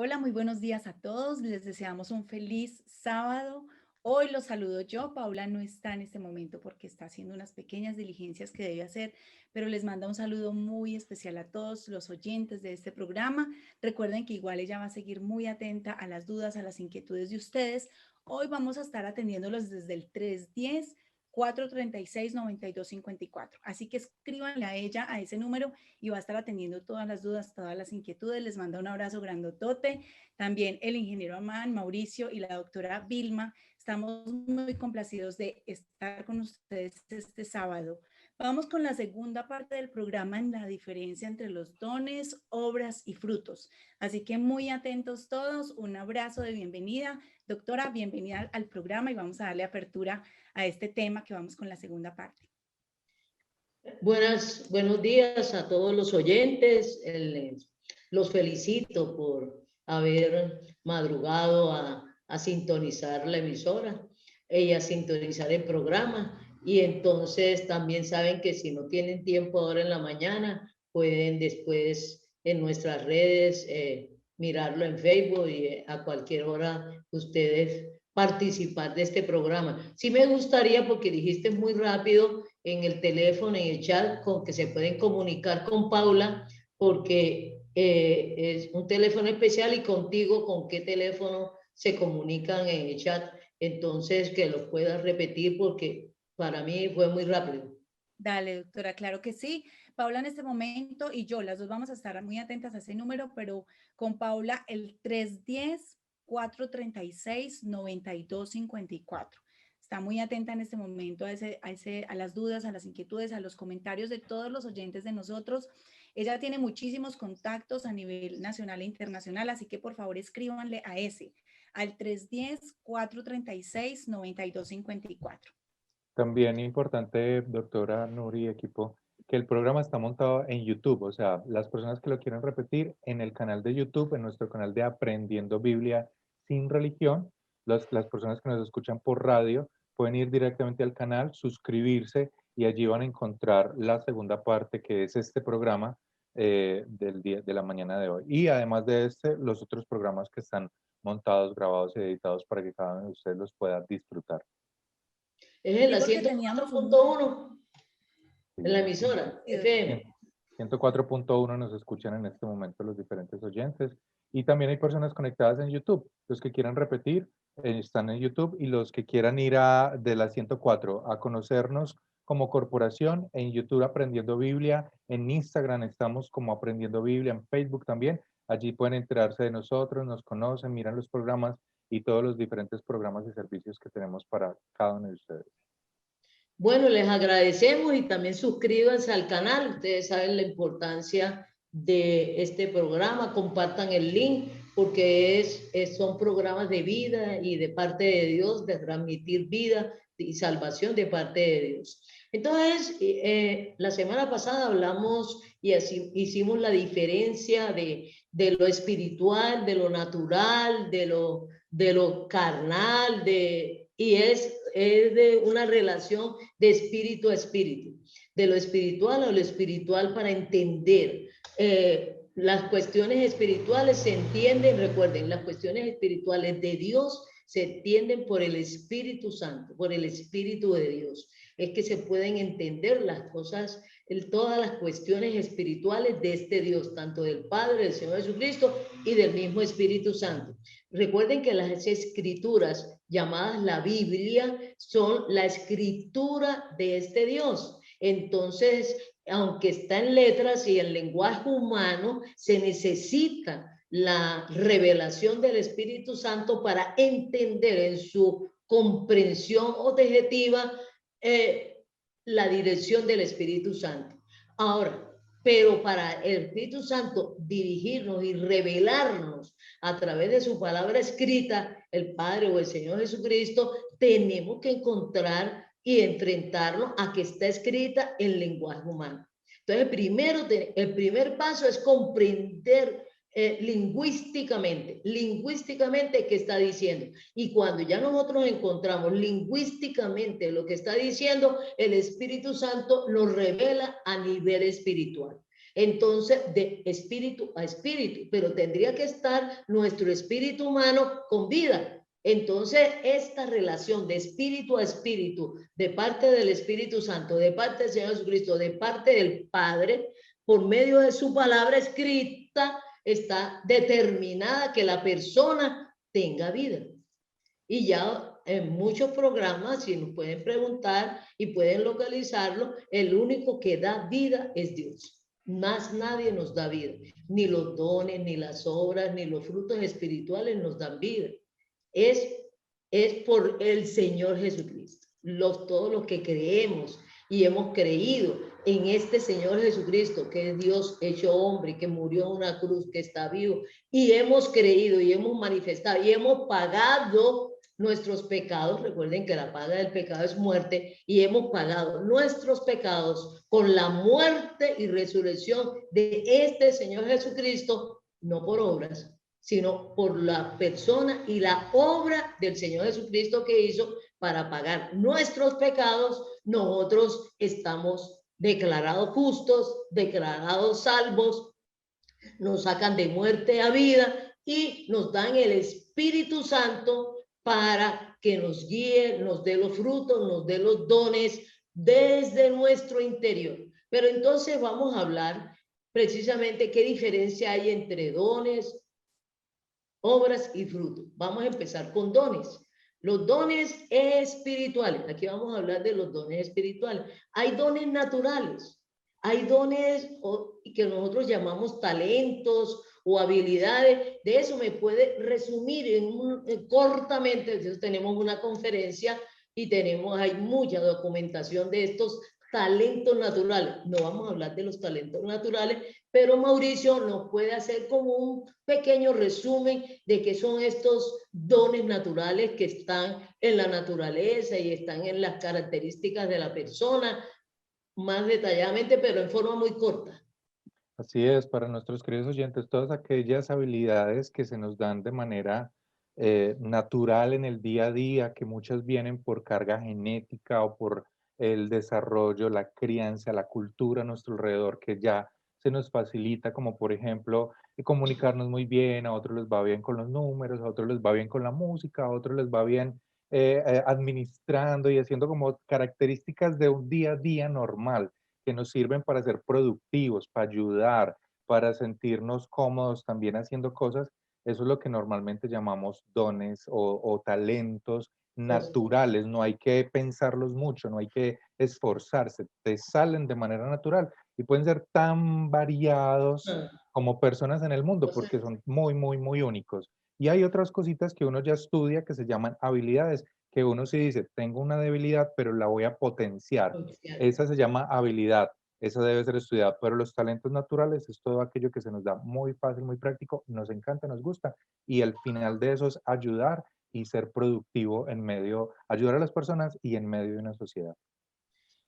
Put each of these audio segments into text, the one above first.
Hola, muy buenos días a todos. Les deseamos un feliz sábado. Hoy los saludo yo. Paula no está en este momento porque está haciendo unas pequeñas diligencias que debe hacer, pero les manda un saludo muy especial a todos los oyentes de este programa. Recuerden que igual ella va a seguir muy atenta a las dudas, a las inquietudes de ustedes. Hoy vamos a estar atendiéndolos desde el 310-436-9254. Así que escríbanle a ella a ese número y va a estar atendiendo todas las dudas, todas las inquietudes. Les manda un abrazo grandotote. También el ingeniero Amán, Mauricio y la doctora Vilma. Estamos muy complacidos de estar con ustedes este sábado. Vamos con la segunda parte del programa en la diferencia entre los dones, obras y frutos. Así que muy atentos todos. Un abrazo de bienvenida. Doctora, bienvenida al programa y vamos a darle apertura a este tema que vamos con la segunda parte. Buenos días a todos los oyentes. Los felicito por haber madrugado a sintonizar la emisora y a sintonizar el programa. Y entonces también saben que si no tienen tiempo ahora en la mañana, pueden después en nuestras redes mirarlo en Facebook y a cualquier hora ustedes participar de este programa. Sí me gustaría, porque dijiste muy rápido en el teléfono, en el chat, con que se pueden comunicar con Paula, porque es un teléfono especial, y contigo, ¿con qué teléfono se comunican en el chat? Entonces, que los puedas repetir, porque para mí fue muy rápido. Dale, doctora, claro que sí. Paula en este momento y yo, las dos vamos a estar muy atentas a ese número, pero con Paula el 310-436-9254. Está muy atenta en este momento a las dudas, a las inquietudes, a los comentarios de todos los oyentes de nosotros. Ella tiene muchísimos contactos a nivel nacional e internacional, así que por favor escríbanle a ese, al 310-436-9254. También importante, doctora Nuri y equipo, que el programa está montado en YouTube, o sea, las personas que lo quieren repetir en el canal de YouTube, en nuestro canal de Aprendiendo Biblia sin Religión, las personas que nos escuchan por radio pueden ir directamente al canal, suscribirse y allí van a encontrar la segunda parte, que es este programa del día de la mañana de hoy. Y además de este, los otros programas que están montados, grabados y editados para que cada uno de ustedes los pueda disfrutar. Es en Sí, la porque teníamos un... 104.1, Sí, en la emisora Sí, FM. 104.1 nos escuchan en este momento los diferentes oyentes, y también hay personas conectadas en YouTube. Los que quieran repetir están en YouTube, y los que quieran ir de la 104 a conocernos como corporación en YouTube Aprendiendo Biblia, en Instagram estamos como Aprendiendo Biblia, en Facebook también. Allí pueden enterarse de nosotros, nos conocen, miran los programas y todos los diferentes programas y servicios que tenemos para cada uno de ustedes. Bueno, les agradecemos, y también suscríbanse al canal. Ustedes saben la importancia de este programa. Compartan el link, porque son programas de vida y de parte de Dios, de transmitir vida y salvación de parte de Dios. Entonces, la semana pasada hablamos y así hicimos la diferencia de lo espiritual, de lo natural, de lo carnal, y es de una relación de espíritu a espíritu, de lo espiritual a lo espiritual, para entender. Las cuestiones espirituales se entienden, recuerden, las cuestiones espirituales de Dios se entienden por el Espíritu Santo, por el Espíritu de Dios. Es que se pueden entender las cosas, todas las cuestiones espirituales de este Dios, tanto del Padre, del Señor Jesucristo y del mismo Espíritu Santo. Recuerden que las escrituras llamadas la Biblia son la escritura de este Dios. Entonces, aunque está en letras y en lenguaje humano, se necesita la revelación del Espíritu Santo para entender en su comprensión objetiva la dirección del Espíritu Santo. Ahora, pero para el Espíritu Santo dirigirnos y revelarnos a través de su palabra escrita, el Padre o el Señor Jesucristo, tenemos que encontrar y enfrentarnos a que está escrita en lenguaje humano. Entonces, el primer paso es comprender lingüísticamente qué está diciendo. Y cuando ya nosotros encontramos lingüísticamente lo que está diciendo, el Espíritu Santo nos revela a nivel espiritual. Entonces, de espíritu a espíritu, pero tendría que estar nuestro espíritu humano con vida. Entonces, esta relación de espíritu a espíritu, de parte del Espíritu Santo, de parte del Señor Jesucristo, de parte del Padre, por medio de su palabra escrita, está determinada que la persona tenga vida. Y ya en muchos programas, si nos pueden preguntar y pueden localizarlo, el único que da vida es Dios. Más nadie nos da vida. Ni los dones, ni las obras, ni los frutos espirituales nos dan vida. Es por el Señor Jesucristo. Todos los que creemos y hemos creído en este Señor Jesucristo, que es Dios hecho hombre, que murió en una cruz, que está vivo, y hemos creído y hemos manifestado y hemos pagado nuestros pecados. Recuerden que la paga del pecado es muerte, y hemos pagado nuestros pecados con la muerte y resurrección de este Señor Jesucristo, no por obras, sino por la persona y la obra del Señor Jesucristo que hizo para pagar nuestros pecados. Nosotros estamos declarados justos, declarados salvos, nos sacan de muerte a vida y nos dan el Espíritu Santo para que nos guíe, nos dé los frutos, nos dé los dones desde nuestro interior. Pero entonces vamos a hablar precisamente qué diferencia hay entre dones, obras y frutos. Vamos a empezar con dones. Los dones espirituales. Aquí vamos a hablar de los dones espirituales. Hay dones naturales. Hay dones que nosotros llamamos talentos o habilidades. De eso me puede resumir cortamente. Entonces tenemos una conferencia y hay mucha documentación de estos talentos naturales. No vamos a hablar de los talentos naturales, pero Mauricio nos puede hacer como un pequeño resumen de qué son estos dones naturales que están en la naturaleza y están en las características de la persona, más detalladamente, pero en forma muy corta. Así es, para nuestros queridos oyentes, todas aquellas habilidades que se nos dan de manera natural en el día a día, que muchas vienen por carga genética o por el desarrollo, la crianza, la cultura a nuestro alrededor, que ya se nos facilita, como por ejemplo, comunicarnos muy bien, a otros les va bien con los números, a otros les va bien con la música, a otros les va bien administrando y haciendo como características de un día a día normal, que nos sirven para ser productivos, para ayudar, para sentirnos cómodos también haciendo cosas. Eso es lo que normalmente llamamos dones o talentos naturales. No hay que pensarlos mucho, no hay que esforzarse, te salen de manera natural y pueden ser tan variados como personas en el mundo porque son muy, muy, muy únicos. Y hay otras cositas que uno ya estudia que se llaman habilidades, que uno sí dice, tengo una debilidad, pero la voy a potenciar. Esa se llama habilidad, esa debe ser estudiada, pero los talentos naturales es todo aquello que se nos da muy fácil, muy práctico, nos encanta, nos gusta, y el final de eso es ayudar y ser productivo en medio, ayudar a las personas y en medio de una sociedad.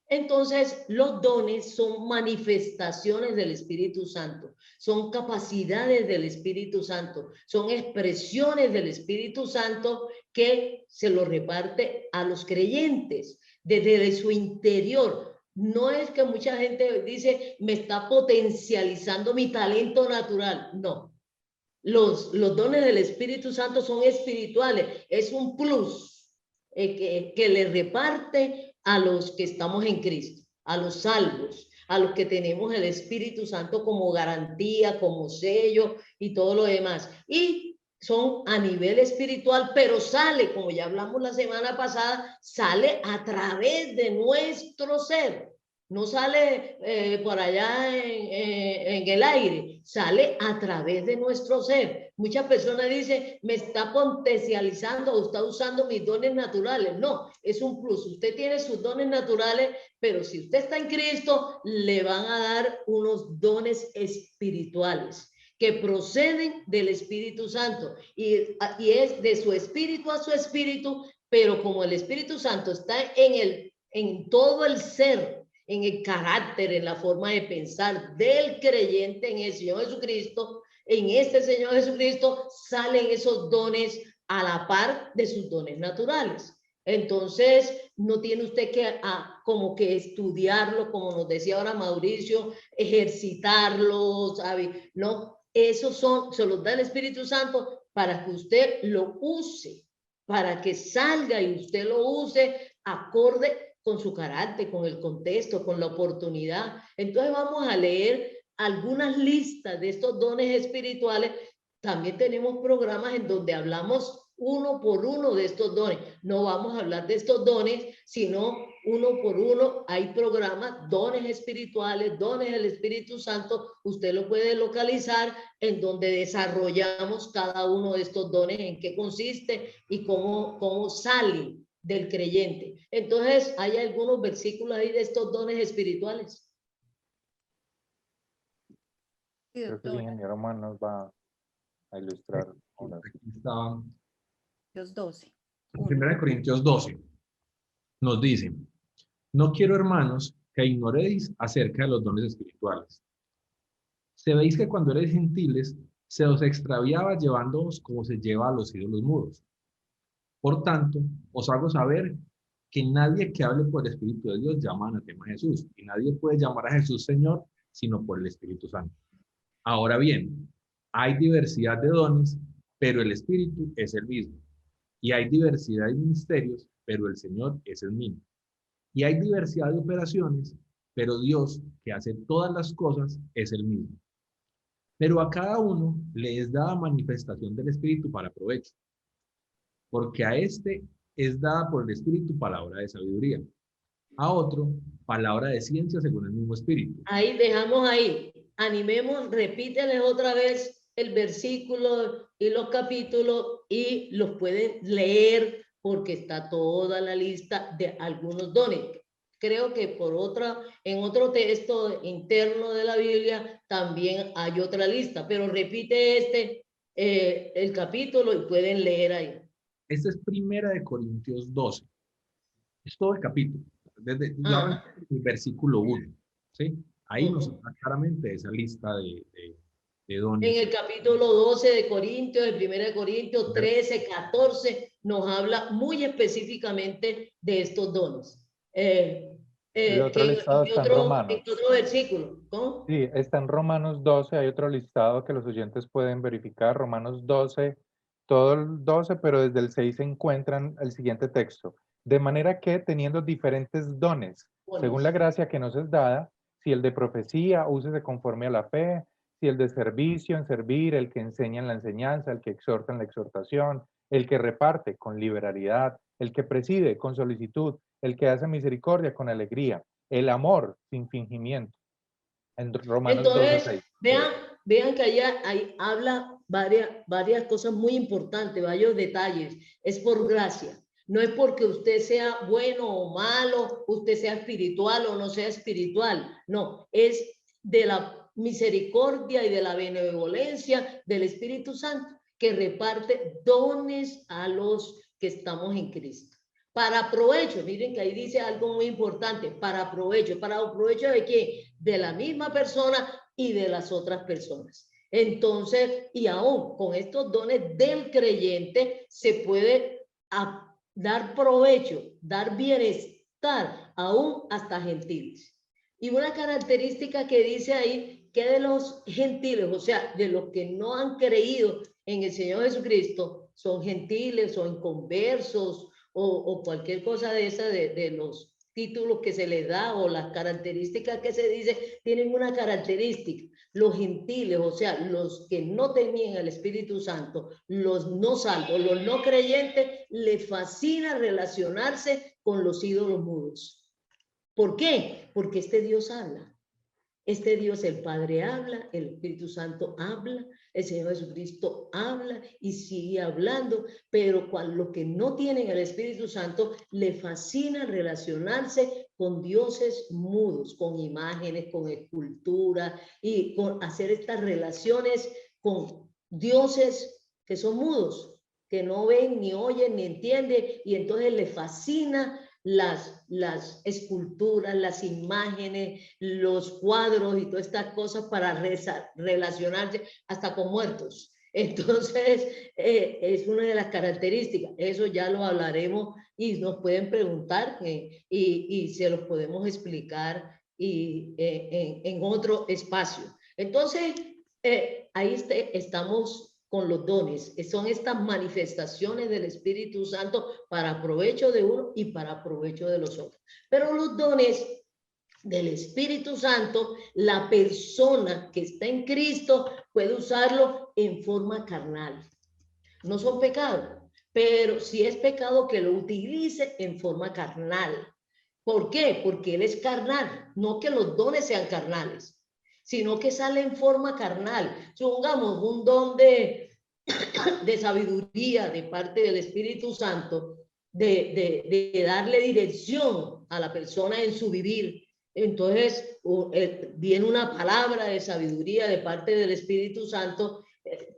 Entonces, los dones son manifestaciones del Espíritu Santo, son capacidades del Espíritu Santo, son expresiones del Espíritu Santo que se lo reparte a los creyentes desde su interior. No es que mucha gente dice, me está potencializando mi talento natural. No. Los dones del Espíritu Santo son espirituales, es un plus que le reparte a los que estamos en Cristo, a los salvos, a los que tenemos el Espíritu Santo como garantía, como sello y todo lo demás. Y son a nivel espiritual, pero sale, como ya hablamos la semana pasada, sale a través de nuestro ser. No sale por allá en el aire, sale a través de nuestro ser. Muchas personas dicen, me está potencializando o está usando mis dones naturales. No, es un plus. Usted tiene sus dones naturales, pero si usted está en Cristo, le van a dar unos dones espirituales que proceden del Espíritu Santo. Y es de su espíritu a su espíritu, pero como el Espíritu Santo está en todo el ser, en el carácter, en la forma de pensar del creyente en el Señor Jesucristo, en este Señor Jesucristo salen esos dones a la par de sus dones naturales. Entonces, no tiene usted que como que estudiarlo, como nos decía ahora Mauricio, ejercitarlo, ¿sabe? No, esos se los da el Espíritu Santo para que usted lo use, para que salga y usted lo use acorde con su carácter, con el contexto, con la oportunidad. Entonces vamos a leer algunas listas de estos dones espirituales. También tenemos programas en donde hablamos uno por uno de estos dones. No vamos a hablar de estos dones, sino uno por uno. Hay programas, dones espirituales, dones del Espíritu Santo. Usted lo puede localizar en donde desarrollamos cada uno de estos dones, en qué consiste y cómo salen del creyente. Entonces, hay algunos versículos ahí de estos dones espirituales. Creo que el ingeniero Man nos va a ilustrar. Aquí está. Los 12. En 1 Corintios 12 nos dice: no quiero, hermanos, que ignoréis acerca de los dones espirituales. Sabéis que cuando erais gentiles, se os extraviaba llevándoos como se lleva a los ídolos mudos. Por tanto, os hago saber que nadie que hable por el Espíritu de Dios llama anatema a Jesús, y nadie puede llamar a Jesús Señor, sino por el Espíritu Santo. Ahora bien, hay diversidad de dones, pero el Espíritu es el mismo. Y hay diversidad de ministerios, pero el Señor es el mismo. Y hay diversidad de operaciones, pero Dios, que hace todas las cosas, es el mismo. Pero a cada uno le es dada manifestación del Espíritu para provecho. Porque a este es dada por el Espíritu palabra de sabiduría, a otro palabra de ciencia según el mismo Espíritu. Ahí dejamos ahí. Animemos, repíteles otra vez el versículo y los capítulos y los pueden leer porque está toda la lista de algunos dones. Creo que en otro texto interno de la Biblia también hay otra lista, pero repite el capítulo y pueden leer ahí. Este es 1 Corintios 12. Es todo el capítulo. Desde el versículo 1. ¿Sí? Ahí nos da claramente esa lista de dones. En el capítulo 12 de Corintios, el 1 Corintios 13, 14, nos habla muy específicamente de estos dones. El otro listado está en Romanos. ¿En otro versículo? ¿Cómo? Sí, está en Romanos 12, hay otro listado que los oyentes pueden verificar. Romanos 12, todo el 12, pero desde el 6 se encuentran el siguiente texto. De manera que, teniendo diferentes dones, según la gracia que nos es dada, si el de profecía, úsese conforme a la fe, si el de servicio, en servir, el que enseña en la enseñanza, el que exhorta en la exhortación, el que reparte con liberalidad, el que preside con solicitud, el que hace misericordia con alegría, el amor sin fingimiento. En Romanos 12:6. Vean que ahí habla varias cosas muy importantes, varios detalles. Es por gracia. No es porque usted sea bueno o malo, usted sea espiritual o no sea espiritual. No, es de la misericordia y de la benevolencia del Espíritu Santo que reparte dones a los que estamos en Cristo. Para provecho, miren que ahí dice algo muy importante, para provecho de quién, de la misma persona y de las otras personas. Entonces, y aún con estos dones del creyente se puede dar provecho, dar bienestar, aún hasta gentiles. Y una característica que dice ahí, que de los gentiles, o sea, de los que no han creído en el Señor Jesucristo, son gentiles, son inconversos, o cualquier cosa de esa, de los títulos que se les da o las características que se dice, tienen una característica. Los gentiles, o sea, los que no tenían el Espíritu Santo, los no salvos, los no creyentes, les fascina relacionarse con los ídolos mudos. ¿Por qué? Porque este Dios habla. Este Dios, el Padre, habla, el Espíritu Santo habla, el Señor Jesucristo habla y sigue hablando, pero cuando los que no tienen el Espíritu Santo le fascina relacionarse con dioses mudos, con imágenes, con esculturas y con hacer estas relaciones con dioses que son mudos, que no ven, ni oyen, ni entienden, y entonces le fascina las esculturas, las imágenes, los cuadros y todas estas cosas para relacionarse hasta con muertos. Entonces, es una de las características. Eso ya lo hablaremos y nos pueden preguntar y se los podemos explicar en otro espacio. Entonces, ahí estamos con los dones. Son estas manifestaciones del Espíritu Santo para provecho de uno y para provecho de los otros. Pero los dones del Espíritu Santo, la persona que está en Cristo puede usarlo en forma carnal. No son pecados, pero sí es pecado que lo utilice en forma carnal. ¿Por qué? Porque él es carnal, no que los dones sean carnales, sino que sale en forma carnal. Supongamos un don de sabiduría de parte del Espíritu Santo, de darle dirección a la persona en su vivir. Entonces viene una palabra de sabiduría de parte del Espíritu Santo.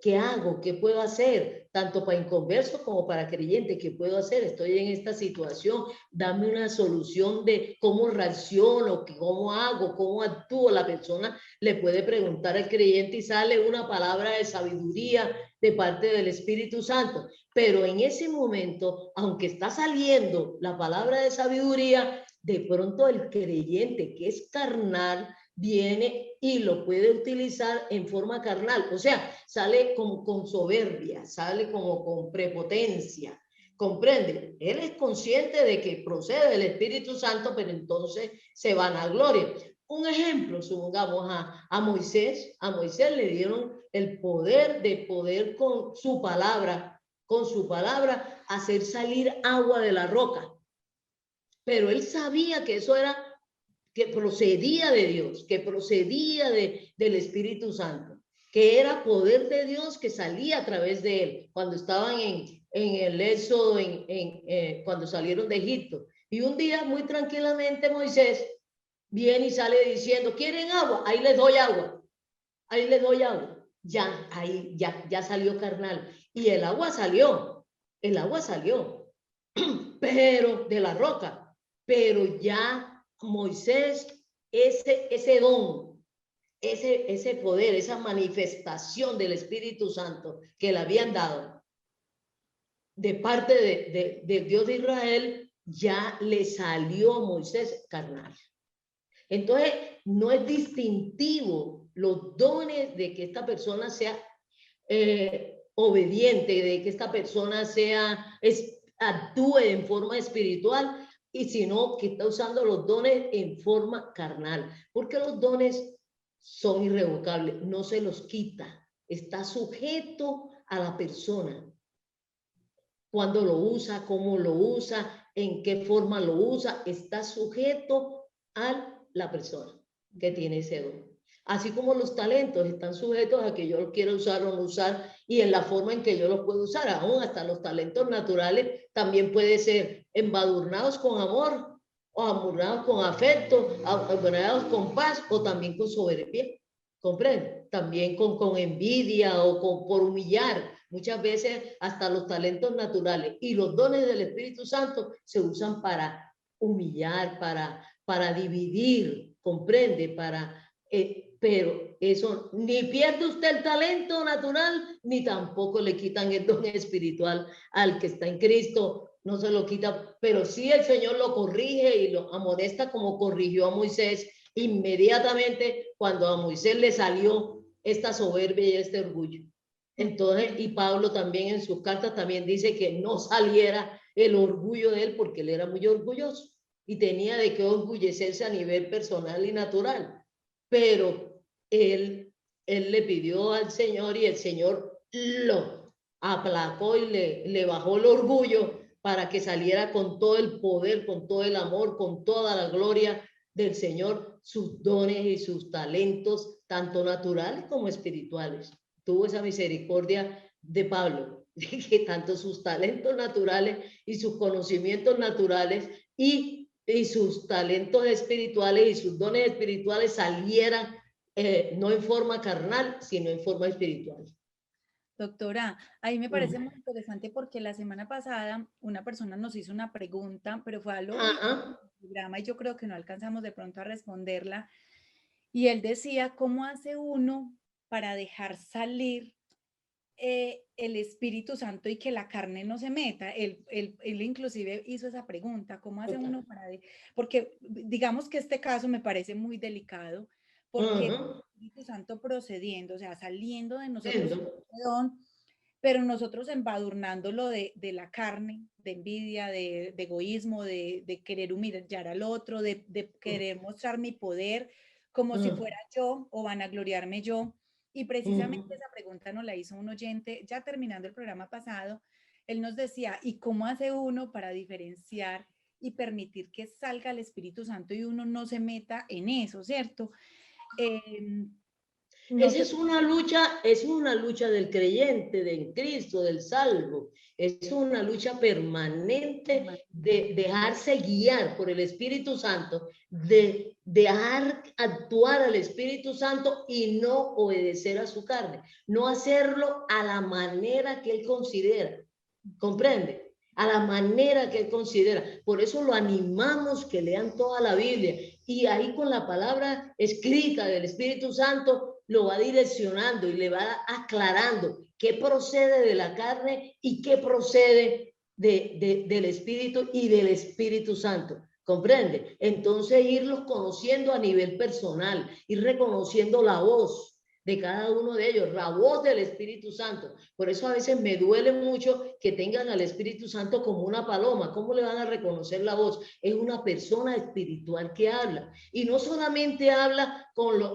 ¿Qué hago? ¿Qué puedo hacer? Tanto para inconversos como para creyentes, ¿qué puedo hacer? Estoy en esta situación, dame una solución de cómo reacciono, cómo hago, cómo actúo. La persona le puede preguntar al creyente y sale una palabra de sabiduría de parte del Espíritu Santo. Pero en ese momento, aunque está saliendo la palabra de sabiduría, de pronto el creyente que es carnal viene y lo puede utilizar en forma carnal. O sea, sale con soberbia, sale como con prepotencia. ¿Comprende? Él es consciente de que procede del Espíritu Santo, pero entonces se van a gloria. Un ejemplo, supongamos a Moisés. A Moisés le dieron el poder de poder con su palabra, hacer salir agua de la roca. Pero él sabía que eso era, que procedía de Dios, que procedía del Espíritu Santo, que era poder de Dios que salía a través de él, cuando estaban en el éxodo, cuando salieron de Egipto. Y un día, muy tranquilamente, Moisés viene y sale diciendo, ¿quieren agua? Ahí les doy agua, ahí les doy agua. Ya, ahí, ya salió carnal. Y el agua salió, pero de la roca. Pero ya Moisés, ese don, ese poder, esa manifestación del Espíritu Santo que le habían dado de parte del Dios de Israel, ya le salió a Moisés carnal. Entonces, no es distintivo los dones de que esta persona sea obediente, de que esta persona actúe en forma espiritual, y sino que está usando los dones en forma carnal, porque los dones son irrevocables, no se los quita, está sujeto a la persona. Cuando lo usa, cómo lo usa, en qué forma lo usa, está sujeto a la persona que tiene ese don. Así como los talentos están sujetos a que yo los quiero usar o no usar, y en la forma en que yo los puedo usar. Aún hasta los talentos naturales también pueden ser embadurnados con amor, o embadurnados con afecto, embadurnados con paz, o también con soberbia. ¿Comprende? También con envidia o por humillar. Muchas veces hasta los talentos naturales y los dones del Espíritu Santo se usan para humillar, para dividir, comprende, pero eso, ni pierde usted el talento natural, ni tampoco le quitan el don espiritual al que está en Cristo, no se lo quita, pero sí el Señor lo corrige y lo amonesta como corrigió a Moisés inmediatamente cuando a Moisés le salió esta soberbia y este orgullo. Entonces, y Pablo también en sus cartas también dice que no saliera el orgullo de él, porque él era muy orgulloso y tenía de qué orgullecerse a nivel personal y natural. Pero él le pidió al Señor y el Señor lo aplacó y le bajó el orgullo para que saliera con todo el poder, con todo el amor, con toda la gloria del Señor, sus dones y sus talentos, tanto naturales como espirituales. Tuvo esa misericordia de Pablo, que tanto sus talentos naturales y sus conocimientos naturales y sus talentos espirituales y sus dones espirituales salieran no en forma carnal, sino en forma espiritual. Doctora, ahí me parece muy interesante porque la semana pasada una persona nos hizo una pregunta, pero fue a lo último del programa y yo creo que no alcanzamos de pronto a responderla. Y él decía, ¿cómo hace uno para dejar salir el Espíritu Santo y que la carne no se meta. Él inclusive hizo esa pregunta, ¿cómo hace uno para...? Porque digamos que este caso me parece muy delicado, porque el Espíritu Santo procediendo, o sea, saliendo de nosotros, perdón, pero nosotros embadurnándolo de la carne, de envidia, de egoísmo, de querer humillar al otro, de querer mostrar mi poder como si fuera yo o vanagloriarme yo. Y precisamente esa pregunta nos la hizo un oyente, ya terminando el programa pasado, él nos decía, ¿y cómo hace uno para diferenciar y permitir que salga el Espíritu Santo y uno no se meta en eso, ¿cierto? Esa es una lucha del creyente, del Cristo, del salvo. Es una lucha permanente de dejarse guiar por el Espíritu Santo, de dejar actuar al Espíritu Santo y no obedecer a su carne, no hacerlo a la manera que él considera. ¿Comprende? A la manera que él considera. Por eso lo animamos que lean toda la Biblia y ahí con la palabra escrita del Espíritu Santo lo va direccionando y le va aclarando qué procede de la carne y qué procede del Espíritu y del Espíritu Santo. ¿Comprende? Entonces irlos conociendo a nivel personal, ir reconociendo la voz de cada uno de ellos, la voz del Espíritu Santo. Por eso a veces me duele mucho que tengan al Espíritu Santo como una paloma. ¿Cómo le van a reconocer la voz? Es una persona espiritual que habla. Y no solamente habla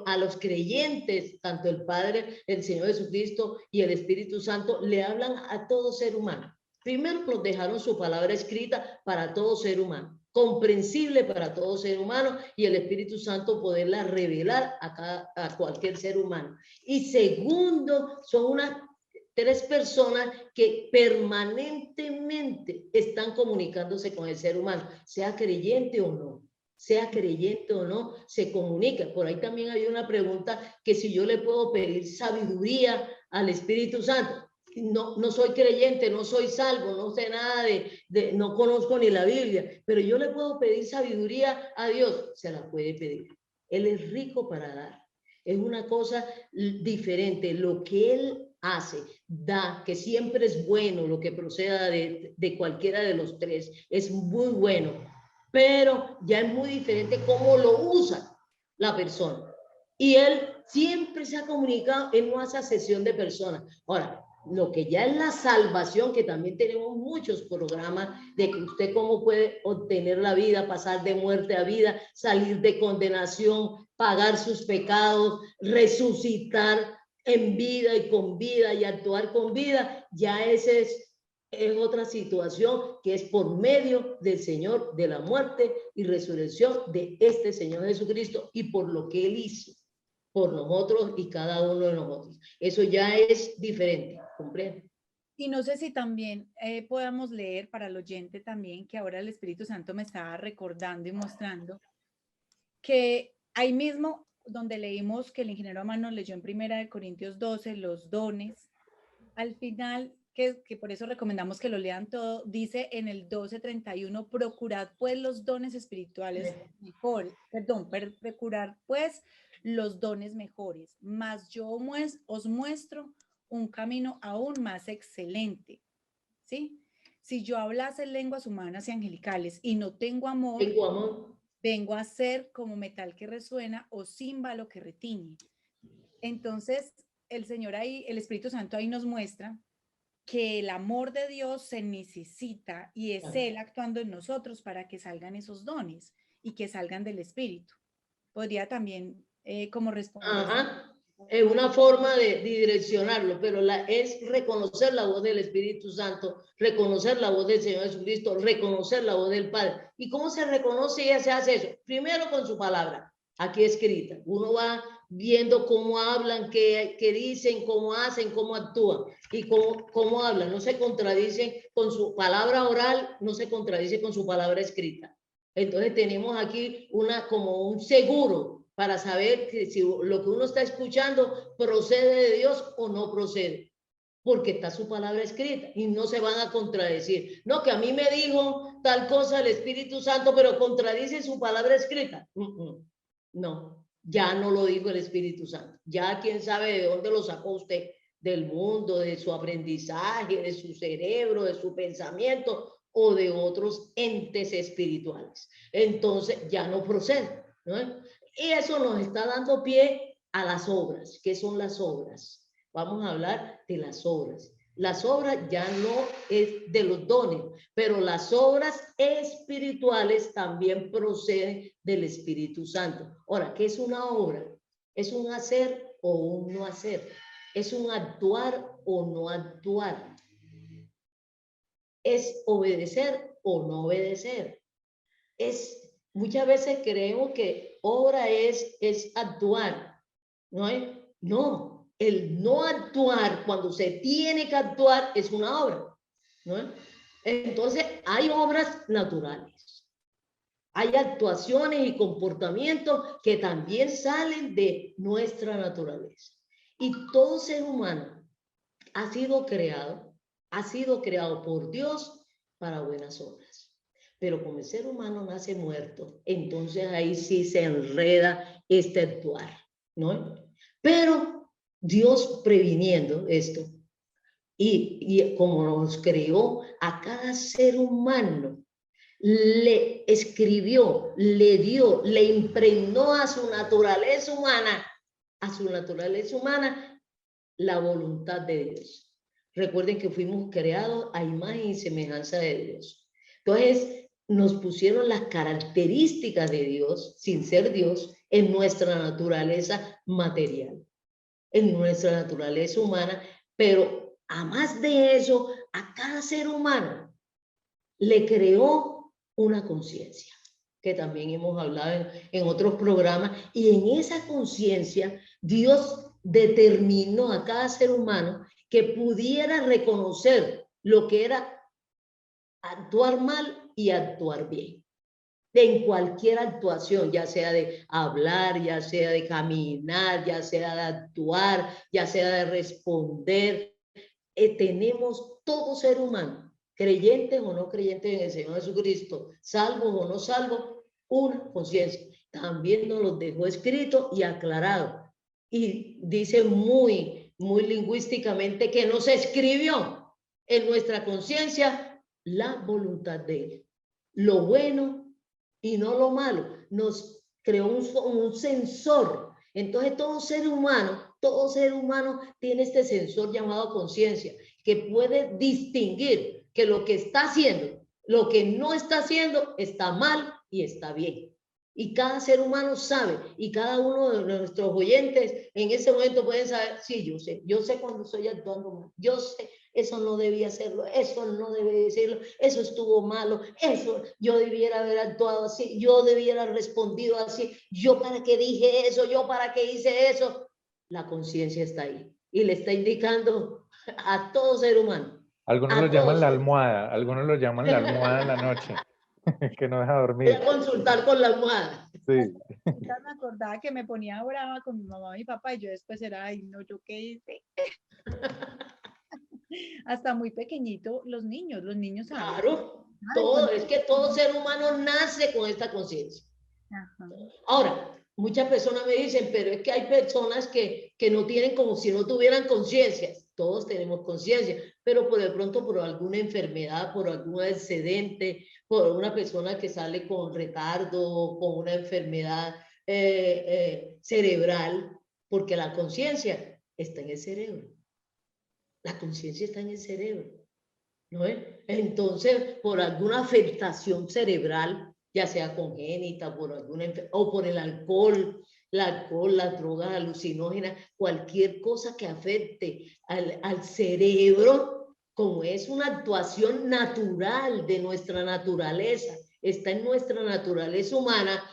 a los creyentes, tanto el Padre, el Señor Jesucristo y el Espíritu Santo, le hablan a todo ser humano. Primero nos dejaron su palabra escrita para todo ser humano, comprensible para todo ser humano, y el Espíritu Santo poderla revelar a cualquier ser humano. Y segundo, son unas 3 personas que permanentemente están comunicándose con el ser humano, sea creyente o no. Sea creyente o no, se comunica. Por ahí también hay una pregunta que si yo le puedo pedir sabiduría al Espíritu Santo. No soy creyente, no soy salvo, no sé nada no conozco ni la Biblia, pero yo le puedo pedir sabiduría a Dios, se la puede pedir. Él es rico para dar. Es una cosa diferente. Lo que Él hace, da, que siempre es bueno, lo que proceda de cualquiera de los 3, es muy bueno, pero ya es muy diferente cómo lo usa la persona. Y Él siempre se ha comunicado, Él no hace asesión de personas. Ahora, lo que ya es la salvación, que también tenemos muchos programas de que usted cómo puede obtener la vida, pasar de muerte a vida, salir de condenación, pagar sus pecados, resucitar en vida y con vida y actuar con vida, ya ese es otra situación que es por medio del Señor, de la muerte y resurrección de este Señor Jesucristo y por lo que Él hizo por nosotros y cada uno de nosotros. Eso ya es diferente, ¿comprende? Y no sé si también podamos leer para el oyente también, que ahora el Espíritu Santo me estaba recordando y mostrando, que ahí mismo donde leímos que el ingeniero Amán nos leyó en 1 Corintios 12, los dones, al final, que por eso recomendamos que lo lean todo, dice en el 12:31, procurad pues los dones espirituales mejores, procurad pues los dones mejores, mas yo os muestro un camino aún más excelente, ¿sí? Si yo hablase lenguas humanas y angelicales y no tengo amor, vengo a ser como metal que resuena o címbalo que retiñe. Entonces, el Señor ahí, el Espíritu Santo ahí nos muestra que el amor de Dios se necesita y es Él actuando en nosotros para que salgan esos dones y que salgan del Espíritu. Podría también como responder. Ajá. Es una forma de direccionarlo, pero es reconocer la voz del Espíritu Santo, reconocer la voz del Señor Jesucristo, reconocer la voz del Padre. ¿Y cómo se reconoce y se hace eso? Primero con su palabra, aquí escrita. Uno va viendo cómo hablan, qué dicen, cómo hacen, cómo actúan y cómo hablan. No se contradicen con su palabra oral, no se contradice con su palabra escrita. Entonces tenemos aquí como un seguro para saber que si lo que uno está escuchando procede de Dios o no procede, porque está su palabra escrita y no se van a contradecir. No, que a mí me dijo tal cosa el Espíritu Santo, pero contradice su palabra escrita. No, ya no lo dijo el Espíritu Santo. Ya quién sabe de dónde lo sacó usted, del mundo, de su aprendizaje, de su cerebro, de su pensamiento o de otros entes espirituales. Entonces ya no procede, ¿no? Y eso nos está dando pie a las obras. ¿Qué son las obras? Vamos a hablar de las obras. Las obras ya no es de los dones, pero las obras espirituales también proceden del Espíritu Santo. Ahora, ¿qué es una obra? ¿Es un hacer o un no hacer? ¿Es un actuar o no actuar? ¿Es obedecer o no obedecer? Muchas veces creemos que obra es actuar, ¿no es? No, el no actuar, cuando se tiene que actuar, es una obra, ¿no es? Entonces, hay obras naturales. Hay actuaciones y comportamientos que también salen de nuestra naturaleza. Y todo ser humano ha sido creado por Dios para buenas obras. Pero como el ser humano nace muerto, entonces ahí sí se enreda este actuar, ¿no? Pero Dios, previniendo esto, y como nos creó a cada ser humano, le escribió, le dio, le impregnó a su naturaleza humana, la voluntad de Dios. Recuerden que fuimos creados a imagen y semejanza de Dios. Entonces, nos pusieron las características de Dios, sin ser Dios, en nuestra naturaleza material, en nuestra naturaleza humana, pero a más de eso, a cada ser humano le creó una conciencia, que también hemos hablado en otros programas, y en esa conciencia Dios determinó a cada ser humano que pudiera reconocer lo que era actuar mal y actuar bien. En cualquier actuación, ya sea de hablar, ya sea de caminar, ya sea de actuar, ya sea de responder, tenemos todo ser humano, creyentes o no creyentes en el Señor Jesucristo, salvos o no salvos, una conciencia. También nos lo dejó escrito y aclarado. Y dice muy lingüísticamente que nos escribió en nuestra conciencia la voluntad de Él. Lo bueno y no lo malo. Nos creó un sensor. Entonces todo ser humano tiene este sensor llamado conciencia, que puede distinguir que lo que está haciendo, lo que no está haciendo, está mal y está bien. Y cada ser humano sabe, y cada uno de nuestros oyentes en ese momento pueden saber, sí, yo sé cuando estoy actuando mal, yo sé, eso no debía hacerlo, eso no debe decirlo, eso estuvo malo, eso yo debiera haber actuado así, yo debiera haber respondido así, yo para qué dije eso, yo para qué hice eso. La conciencia está ahí y le está indicando a todo ser humano. Algunos lo llaman la almohada, algunos lo llaman la almohada en la noche, que no deja dormir. Voy a consultar con la almohada. Sí. Me acordaba que me ponía brava con mi mamá y mi papá, y yo después era, ay, no, ¿yo qué hice? Hasta muy pequeñito, los niños claro, es que todo ser humano nace con esta conciencia. Ahora, muchas personas me dicen, pero es que hay personas que no tienen, como si no tuvieran conciencia. Todos tenemos conciencia, pero de pronto por alguna enfermedad, por algún excedente, por una persona que sale con retardo, con una enfermedad cerebral, porque la conciencia está en el cerebro. La conciencia está en el cerebro, ¿no es? Entonces, por alguna afectación cerebral, ya sea congénita, por alguna o por el alcohol, las drogas alucinógenas, cualquier cosa que afecte al cerebro, como es una actuación natural de nuestra naturaleza, está en nuestra naturaleza humana,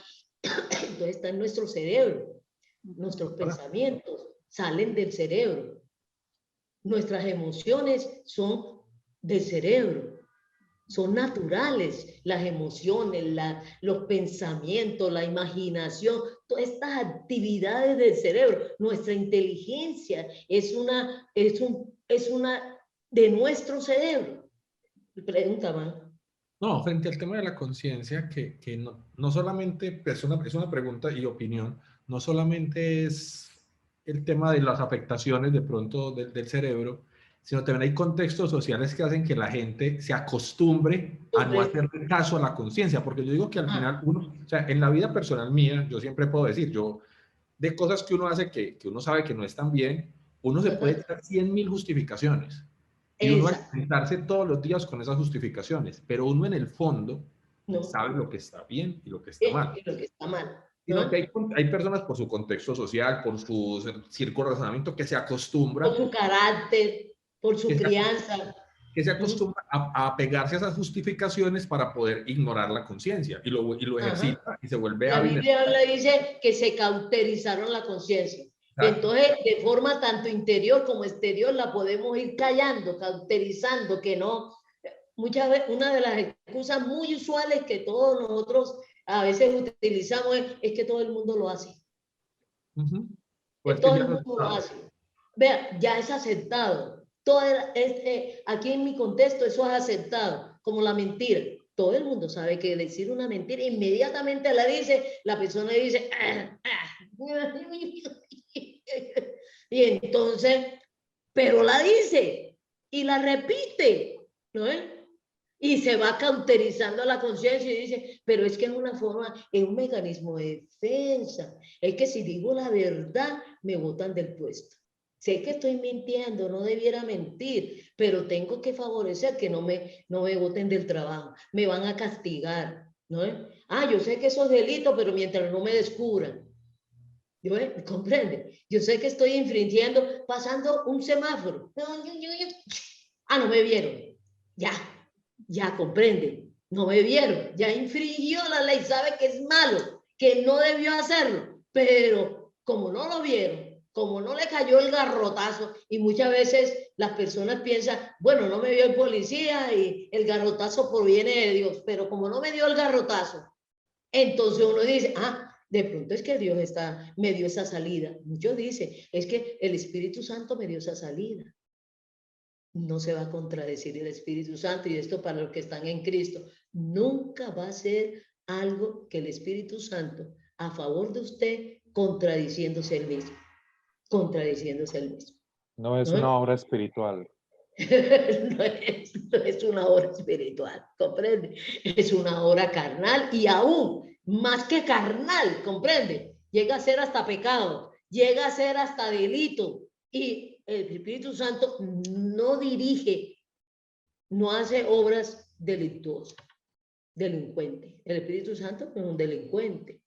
entonces está en nuestro cerebro. Nuestros pensamientos salen del cerebro. Nuestras emociones son del cerebro, son naturales, las emociones, los pensamientos, la imaginación, todas estas actividades del cerebro. Nuestra inteligencia es una de nuestro cerebro. Pregunta, man. No, frente al tema de la conciencia, que no solamente es una pregunta y opinión, no solamente es el tema de las afectaciones de pronto del cerebro, sino también hay contextos sociales que hacen que la gente se acostumbre a no hacer caso a la conciencia, porque yo digo que al final uno, o sea, en la vida personal mía, yo siempre puedo decir, yo, de cosas que uno hace que uno sabe que no están bien, uno se puede dar 100.000 justificaciones, y uno va a enfrentarse todos los días con esas justificaciones, pero uno en el fondo sabe lo que está bien y lo que está mal. Y lo que está mal. Sino que hay personas por su contexto social, por su círculo de razonamiento, que se acostumbran. Por su carácter, por su crianza. Que se acostumbra a pegarse a esas justificaciones para poder ignorar la conciencia y lo ejercita y se vuelve hábil. La Biblia le dice que se cauterizaron la conciencia. Entonces, de forma tanto interior como exterior, la podemos ir callando, cauterizando, que no. Muchas veces, una de las excusas muy usuales que todos nosotros a veces utilizamos es que todo el mundo lo hace. Pues todo el mundo lo hace. Vea, ya es aceptado. Aquí en mi contexto eso es aceptado, como la mentira. Todo el mundo sabe que decir una mentira inmediatamente la dice, la persona dice, y entonces, pero la dice y la repite, ¿no es? Y se va cauterizando la conciencia y dice, pero es que es una forma, es un mecanismo de defensa. Es que si digo la verdad, me botan del puesto. Sé que estoy mintiendo, no debiera mentir, pero tengo que favorecer que no me boten del trabajo. Me van a castigar, ¿no? Yo sé que eso es delito, pero mientras no me descubran. ¿Comprende? Yo sé que estoy infringiendo, pasando un semáforo. No me vieron. Ya comprende. No me vieron. Ya infringió la ley, sabe que es malo, que no debió hacerlo, pero como no lo vieron, como no le cayó el garrotazo, y muchas veces las personas piensan, bueno, no me vio el policía y el garrotazo proviene de Dios, pero como no me dio el garrotazo, entonces uno dice, de pronto es que Dios me dio esa salida. Muchos dicen, es que el Espíritu Santo me dio esa salida. No se va a contradecir el Espíritu Santo, y esto para los que están en Cristo, nunca va a ser algo que el Espíritu Santo a favor de usted contradiciéndose el mismo. No es una obra espiritual. no es una obra espiritual, ¿comprende? Es una obra carnal, y aún más que carnal, ¿comprende? Llega a ser hasta pecado, llega a ser hasta delito, y el Espíritu Santo no dirige, no hace obras delictuosas, delincuente. El Espíritu Santo no es un delincuente.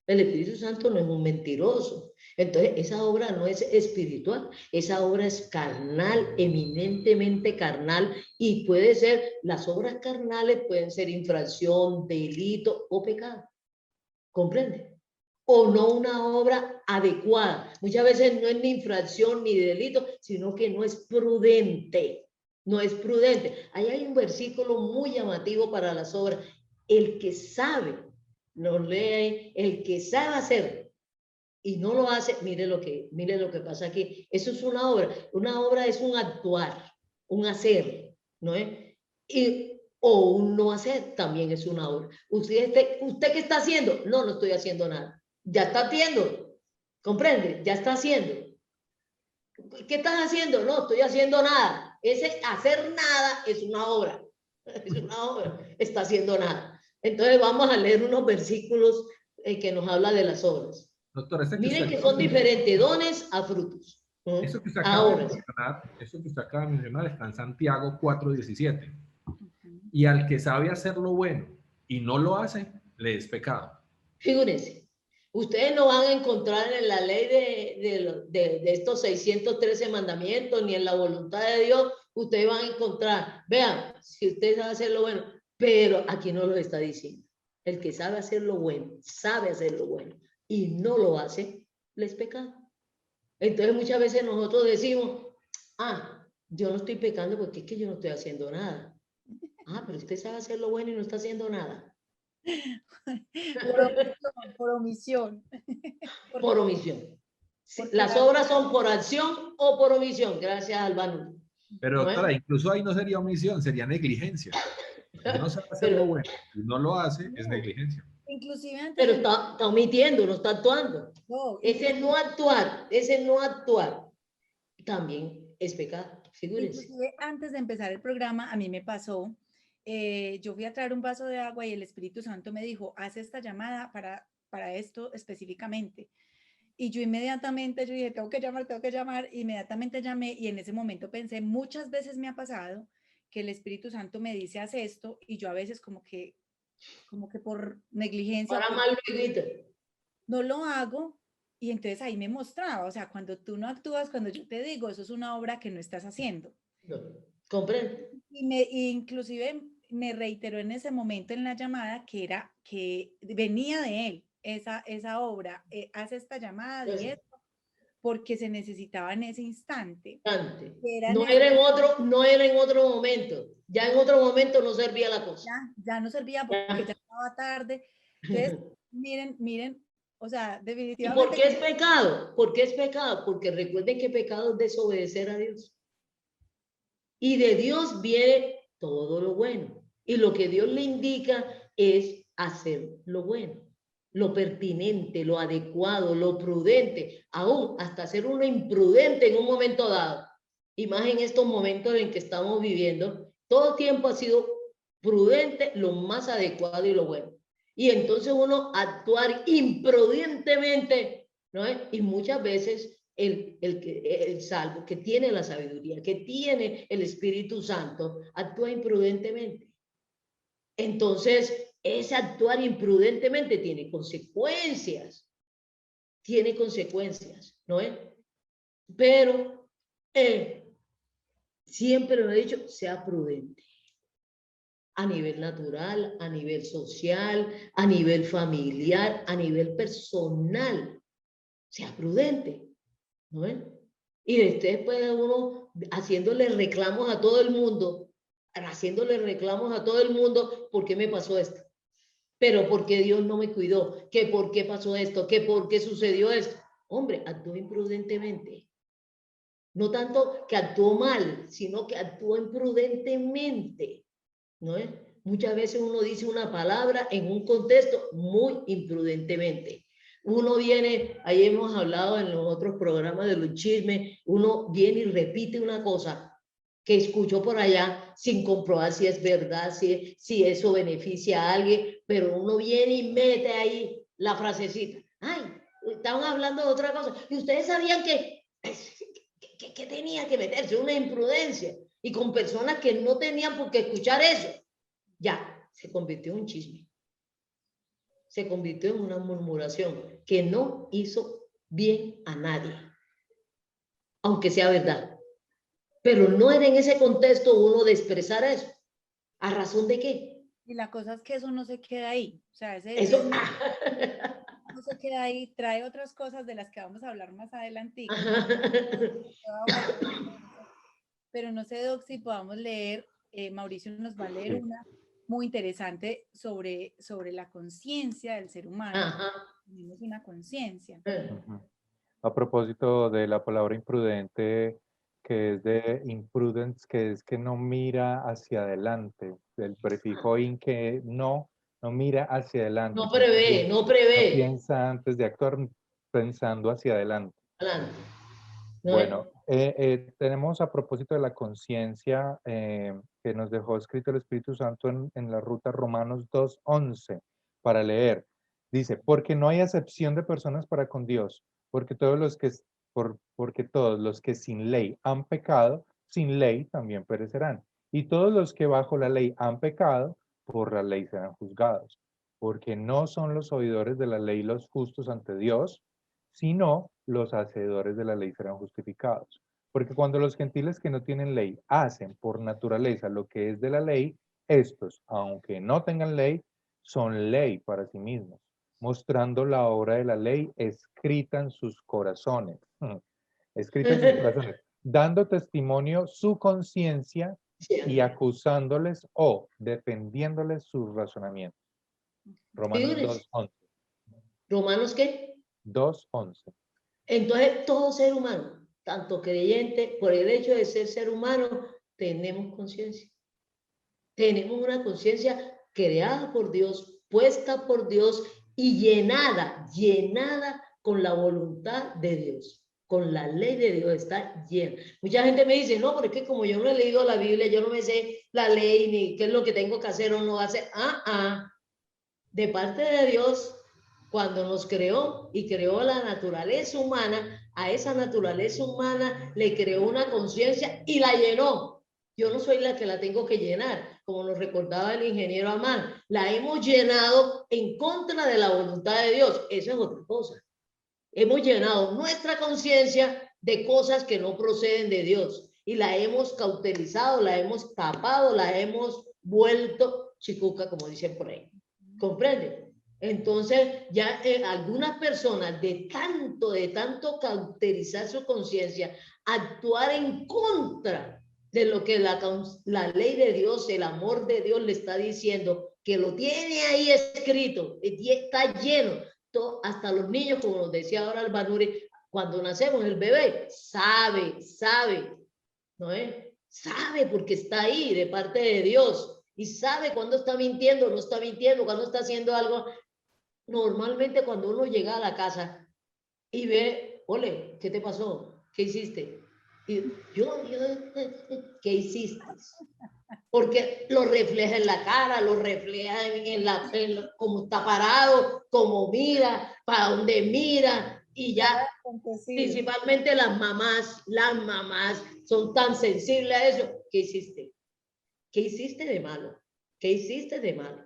El Espíritu Santo no es un mentiroso. Entonces, esa obra no es espiritual, esa obra es carnal, eminentemente carnal, y puede ser, las obras carnales pueden ser infracción, delito o pecado. ¿Comprende? O no una obra adecuada. Muchas veces no es ni infracción ni delito, sino que no es prudente. No es prudente. Ahí hay un versículo muy llamativo para las obras. El que sabe, lo lee, el que sabe hacer y no lo hace, mire lo que pasa aquí. Eso es una obra. Una obra es un actuar, un hacer, ¿no es? O un no hacer también es una obra. ¿Usted qué está haciendo? No estoy haciendo nada. Ya está haciendo, ¿comprende? Ya está haciendo. ¿Qué estás haciendo? No estoy haciendo nada. Ese hacer nada es una obra. Es una obra. Está haciendo nada. Entonces vamos a leer unos versículos que nos habla de las obras. Doctora, miren que son diferentes, dones a frutos. Eso que usted acaba de mencionar está en Santiago 4:17. Y al que sabe hacer lo bueno y no lo hace, le es pecado. Figúrense, ustedes no van a encontrar en la ley de estos 613 mandamientos, ni en la voluntad de Dios, ustedes van a encontrar, vean, si usted sabe hacer lo bueno, pero aquí no lo está diciendo. El que sabe hacer lo bueno y no lo hace, le es pecado. Entonces muchas veces nosotros decimos, yo no estoy pecando porque es que yo no estoy haciendo nada. Pero usted sabe hacer lo bueno y no está haciendo nada. Por omisión. Por omisión. Las obras son por acción o por omisión, gracias al Albano. Pero doctora, incluso ahí no sería omisión, sería negligencia. No sabe hacer lo bueno y no lo hace, es negligencia. Inclusive antes Pero de... está omitiendo, no está actuando. No, Ese no actuar, también es pecado. Figúrense. inclusive antes de empezar el programa, a mí me pasó, yo fui a traer un vaso de agua y el Espíritu Santo me dijo, haz esta llamada para esto específicamente. Y yo inmediatamente, yo dije, tengo que llamar, inmediatamente llamé y en ese momento pensé, muchas veces me ha pasado que el Espíritu Santo me dice, haz esto, y yo a veces como que por negligencia, Para por, mal luego. no lo hago, y entonces ahí me mostraba, o sea, cuando tú no actúas, cuando yo te digo, eso es una obra que no estás haciendo. No, comprende. Y inclusive me reiteró en ese momento en la llamada que venía de él esa obra, hace esta llamada y esto, porque se necesitaba en ese instante. No era en otro momento. Ya en otro momento no servía la cosa. Ya no servía porque ya estaba tarde. Entonces, miren, o sea, ¿Y definitivamente. por qué es pecado? ¿Por qué es pecado? Porque recuerden que pecado es desobedecer a Dios. Y de Dios viene todo lo bueno. Y lo que Dios le indica es hacer lo bueno, lo pertinente, lo adecuado, lo prudente, aún hasta ser uno imprudente en un momento dado. Y más en estos momentos en que estamos viviendo, todo tiempo ha sido prudente, lo más adecuado y lo bueno. Y entonces uno actuar imprudentemente, ¿no? Y muchas veces el salvo, que tiene la sabiduría, que tiene el Espíritu Santo, actúa imprudentemente. Entonces, ese actuar imprudentemente tiene consecuencias. Tiene consecuencias, ¿no es? Pero siempre lo he dicho, sea prudente. A nivel natural, a nivel social, a nivel familiar, a nivel personal. Sea prudente, ¿no es? Y después uno haciéndole reclamos a todo el mundo, ¿por qué me pasó esto? Pero ¿por qué Dios no me cuidó? ¿Qué por qué pasó esto? ¿Qué por qué sucedió esto? Hombre, actuó imprudentemente. No tanto que actuó mal, sino que actuó imprudentemente, ¿no es? Muchas veces uno dice una palabra en un contexto muy imprudentemente. Uno viene, ahí hemos hablado en los otros programas de los chismes, uno viene y repite una cosa que escuchó por allá sin comprobar si es verdad, si eso beneficia a alguien, pero uno viene y mete ahí la frasecita. Ay, estaban hablando de otra cosa. Y ustedes sabían que tenía que meterse una imprudencia y con personas que no tenían por qué escuchar eso. Ya, se convirtió en un chisme. Se convirtió en una murmuración que no hizo bien a nadie, aunque sea verdad. Pero no era en ese contexto uno de expresar eso. ¿A razón de qué? Y la cosa es que eso no se queda ahí. O sea, Eso. no se queda ahí, trae otras cosas de las que vamos a hablar más adelante. Pero no sé, Doc, si podamos leer, Mauricio nos va a leer una muy interesante sobre la conciencia del ser humano. Tenemos una conciencia. A propósito de la palabra imprudente, que es de imprudence, que es que no mira hacia adelante, del prefijo in, que no mira hacia adelante. No prevé. No piensa antes de actuar pensando hacia adelante. Bueno, tenemos a propósito de la conciencia que nos dejó escrito el Espíritu Santo en la ruta Romanos 2:11 para leer. Dice, porque no hay acepción de personas para con Dios, porque todos los que sin ley han pecado, sin ley también perecerán. Y todos los que bajo la ley han pecado, por la ley serán juzgados. Porque no son los oidores de la ley los justos ante Dios, sino los hacedores de la ley serán justificados. Porque cuando los gentiles que no tienen ley hacen por naturaleza lo que es de la ley, estos, aunque no tengan ley, son ley para sí mismos, mostrando la obra de la ley escrita en sus corazones. Escrita en sus corazones, dando testimonio su conciencia y acusándoles o defendiéndoles sus razonamientos. Romanos 2:11. ¿Romanos qué? 2:11. Entonces, todo ser humano, tanto creyente, por el hecho de ser humano, tenemos conciencia. Tenemos una conciencia creada por Dios, puesta por Dios y llenada con la voluntad de Dios, con la ley de Dios, está llena. Mucha gente me dice, no, pero es que como yo no he leído la Biblia, yo no me sé la ley, ni qué es lo que tengo que hacer o no hacer. De parte de Dios, cuando nos creó y creó la naturaleza humana, a esa naturaleza humana le creó una conciencia y la llenó. Yo no soy la que la tengo que llenar, como nos recordaba el ingeniero Amán. La hemos llenado en contra de la voluntad de Dios. Eso es otra cosa. Hemos llenado nuestra conciencia de cosas que no proceden de Dios y la hemos cauterizado, la hemos tapado, la hemos vuelto chicuca, como dicen por ahí. ¿Comprende? Entonces, ya algunas personas de tanto cauterizar su conciencia, actuar en contra de lo que la ley de Dios, el amor de Dios le está diciendo, que lo tiene ahí escrito, está lleno. Hasta los niños, como nos decía ahora Albanuri, cuando nacemos, el bebé sabe, ¿no es? Sabe porque está ahí de parte de Dios y sabe cuando está mintiendo, no está mintiendo, cuando está haciendo algo. Normalmente cuando uno llega a la casa y ve, ole, ¿qué te pasó? ¿Qué hiciste? Y ¿qué hiciste? Porque lo refleja en la cara, lo refleja en cómo está parado, cómo mira, para dónde mira, y ya principalmente las mamás son tan sensibles a eso. ¿Qué hiciste? ¿Qué hiciste de malo? ¿Qué hiciste de malo?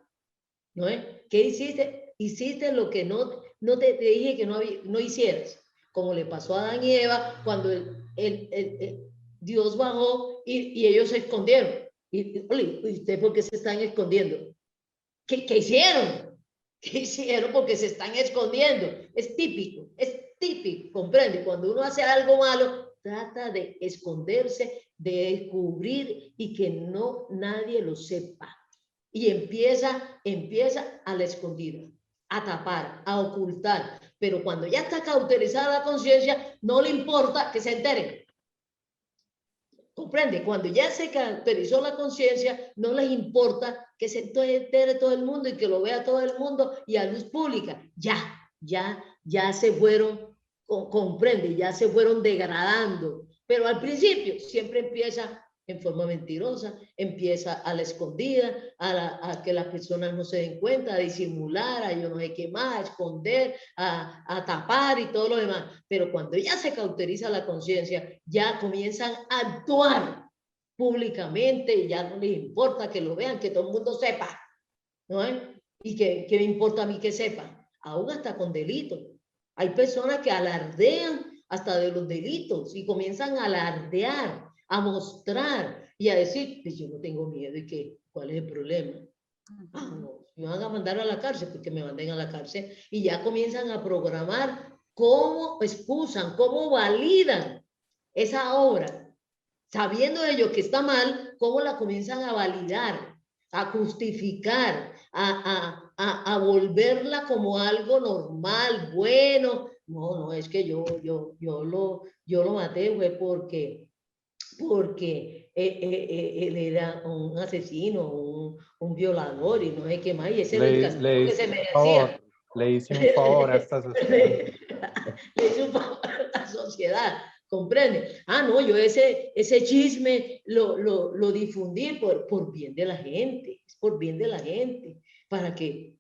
¿No es? ¿Qué hiciste? Hiciste lo que no te dije que no hicieras, como le pasó a Adán y Eva cuando Dios bajó y ellos se escondieron. ¿Y usted por qué se están escondiendo? ¿Qué hicieron? ¿Qué hicieron? Porque se están escondiendo. Es típico, comprende. Cuando uno hace algo malo, trata de esconderse, de descubrir y que nadie lo sepa. Y empieza a la escondida, a tapar, a ocultar. Pero cuando ya está cauterizada la conciencia, no le importa que se enteren. ¿Comprende? Cuando ya se caracterizó la conciencia, no les importa que se entere todo el mundo y que lo vea todo el mundo y a luz pública. Ya se fueron, comprende, ya se fueron degradando. Pero al principio siempre empieza en forma mentirosa, empieza a la escondida, a que las personas no se den cuenta, a disimular, a yo no sé qué más, a esconder, a tapar y todo lo demás. Pero cuando ya se cauteriza la conciencia, ya comienzan a actuar públicamente y ya no les importa que lo vean, que todo el mundo sepa, ¿no es? Y que me importa a mí que sepa, aún hasta con delitos. Hay personas que alardean hasta de los delitos y comienzan a alardear, a mostrar y a decir, pues yo no tengo miedo. ¿Y qué? ¿Cuál es el problema? No, me van a mandar a la cárcel, porque me manden a la cárcel. Y ya comienzan a programar cómo excusan, cómo validan esa obra. Sabiendo ellos que está mal, cómo la comienzan a validar, a justificar, a volverla como algo normal, bueno. No, es que yo lo maté, fue porque él era un asesino, un violador y no sé qué más, y ese es el castigo que se merecía. Le hice un favor a esta sociedad. Le hice un favor a la sociedad, ¿comprende? No, yo ese chisme lo difundí por bien de la gente, por bien de la gente, para que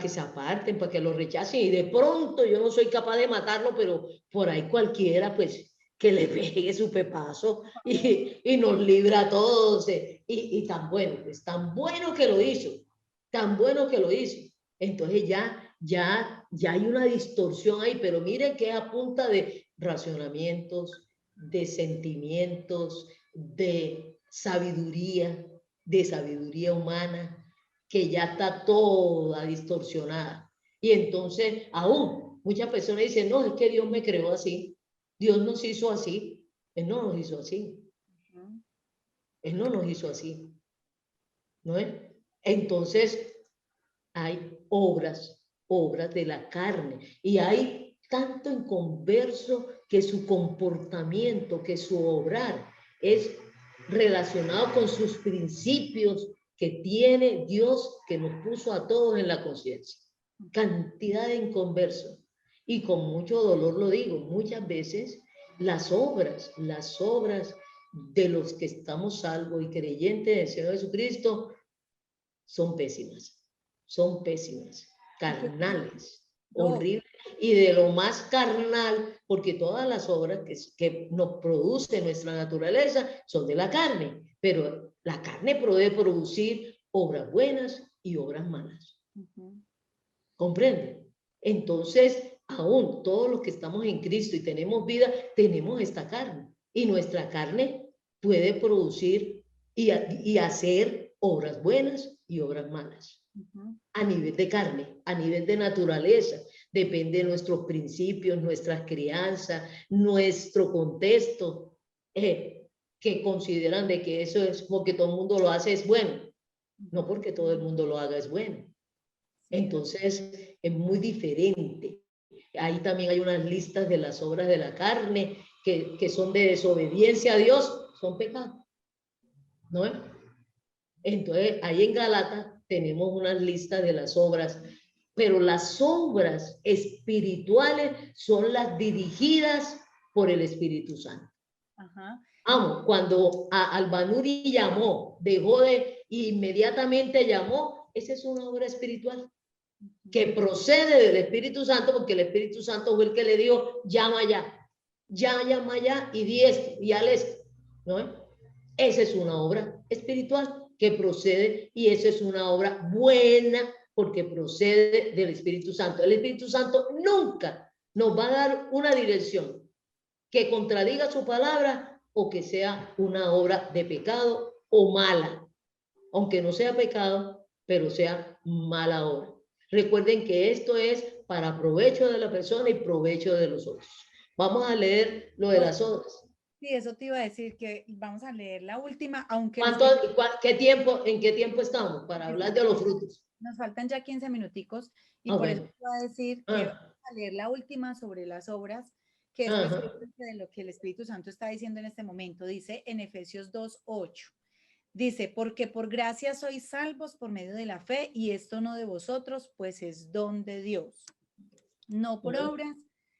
se aparten, para que lo rechacen, y de pronto yo no soy capaz de matarlo, pero por ahí cualquiera, pues, que le pegue su pepazo y nos libra a todos. Y tan bueno, pues tan bueno que lo hizo, tan bueno que lo hizo. Entonces ya hay una distorsión ahí, pero miren que a punta de racionamientos, de sentimientos, de sabiduría humana, que ya está toda distorsionada. Y entonces aún muchas personas dicen, no, es que Dios me creó así. Dios nos hizo así. Él no nos hizo así. Él no nos hizo así. ¿No es? Entonces, hay obras de la carne. Y hay tanto inconverso que su comportamiento, que su obrar es relacionado con sus principios que tiene Dios, que nos puso a todos en la conciencia. Cantidad de inconversos. Y con mucho dolor lo digo, muchas veces las obras de los que estamos salvos y creyentes del Señor Jesucristo son pésimas, carnales, horribles, y de lo más carnal, porque todas las obras que nos produce nuestra naturaleza son de la carne, pero la carne puede producir obras buenas y obras malas. ¿Comprende? Entonces, aún todos los que estamos en Cristo y tenemos vida, tenemos esta carne, y nuestra carne puede producir y hacer obras buenas y obras malas. A nivel de carne, a nivel de naturaleza, depende de nuestros principios, nuestras crianzas, nuestro contexto, que consideran de que eso es porque todo el mundo lo hace es bueno, no porque todo el mundo lo haga es bueno. Entonces es muy diferente. Ahí también hay unas listas de las obras de la carne que son de desobediencia a Dios, son pecados, ¿no? Entonces ahí en Gálatas tenemos unas listas de las obras, pero las obras espirituales son las dirigidas por el Espíritu Santo. Vamos, cuando Albanuri llamó, inmediatamente llamó, esa es una obra espiritual que procede del Espíritu Santo, porque el Espíritu Santo fue el que le dijo, llama allá y di esto, y al esto, ¿no? Esa es una obra espiritual que procede, y esa es una obra buena porque procede del Espíritu Santo. El Espíritu Santo nunca nos va a dar una dirección que contradiga su palabra o que sea una obra de pecado o mala, aunque no sea pecado, pero sea mala obra. Recuerden que esto es para provecho de la persona y provecho de los otros. Vamos a leer lo de las obras. Sí, eso te iba a decir, que vamos a leer la última, aunque... ¿En qué tiempo estamos para hablar de los frutos? Nos faltan ya 15 minuticos y por eso te iba a decir que vamos a leer la última sobre las obras, que es precisamente de lo que el Espíritu Santo está diciendo en este momento. Dice en Efesios 2:8. Dice, porque por gracia sois salvos por medio de la fe, y esto no de vosotros, pues es don de Dios, no por obras,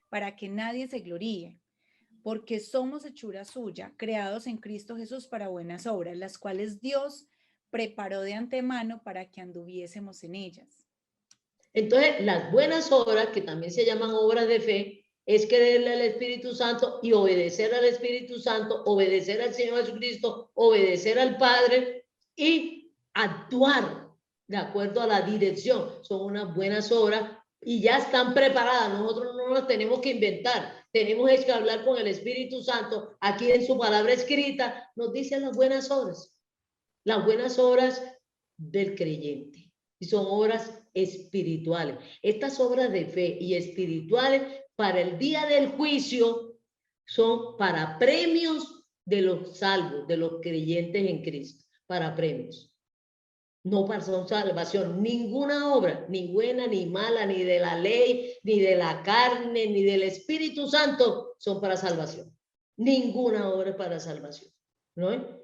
para que nadie se gloríe, porque somos hechura suya, creados en Cristo Jesús para buenas obras, las cuales Dios preparó de antemano para que anduviésemos en ellas. Entonces, las buenas obras, que también se llaman obras de fe, es creerle al Espíritu Santo y obedecer al Espíritu Santo, obedecer al Señor Jesucristo, obedecer al Padre y actuar de acuerdo a la dirección. Son unas buenas obras y ya están preparadas. Nosotros no las tenemos que inventar. Tenemos que hablar con el Espíritu Santo. Aquí en su palabra escrita nos dicen las buenas obras del creyente. Y son obras espirituales. Estas obras de fe y espirituales para el día del juicio son para premios de los salvos, de los creyentes en Cristo, para premios. No para salvación. Ninguna obra, ni buena ni mala, ni de la ley, ni de la carne, ni del Espíritu Santo son para salvación. Ninguna obra para salvación, ¿no?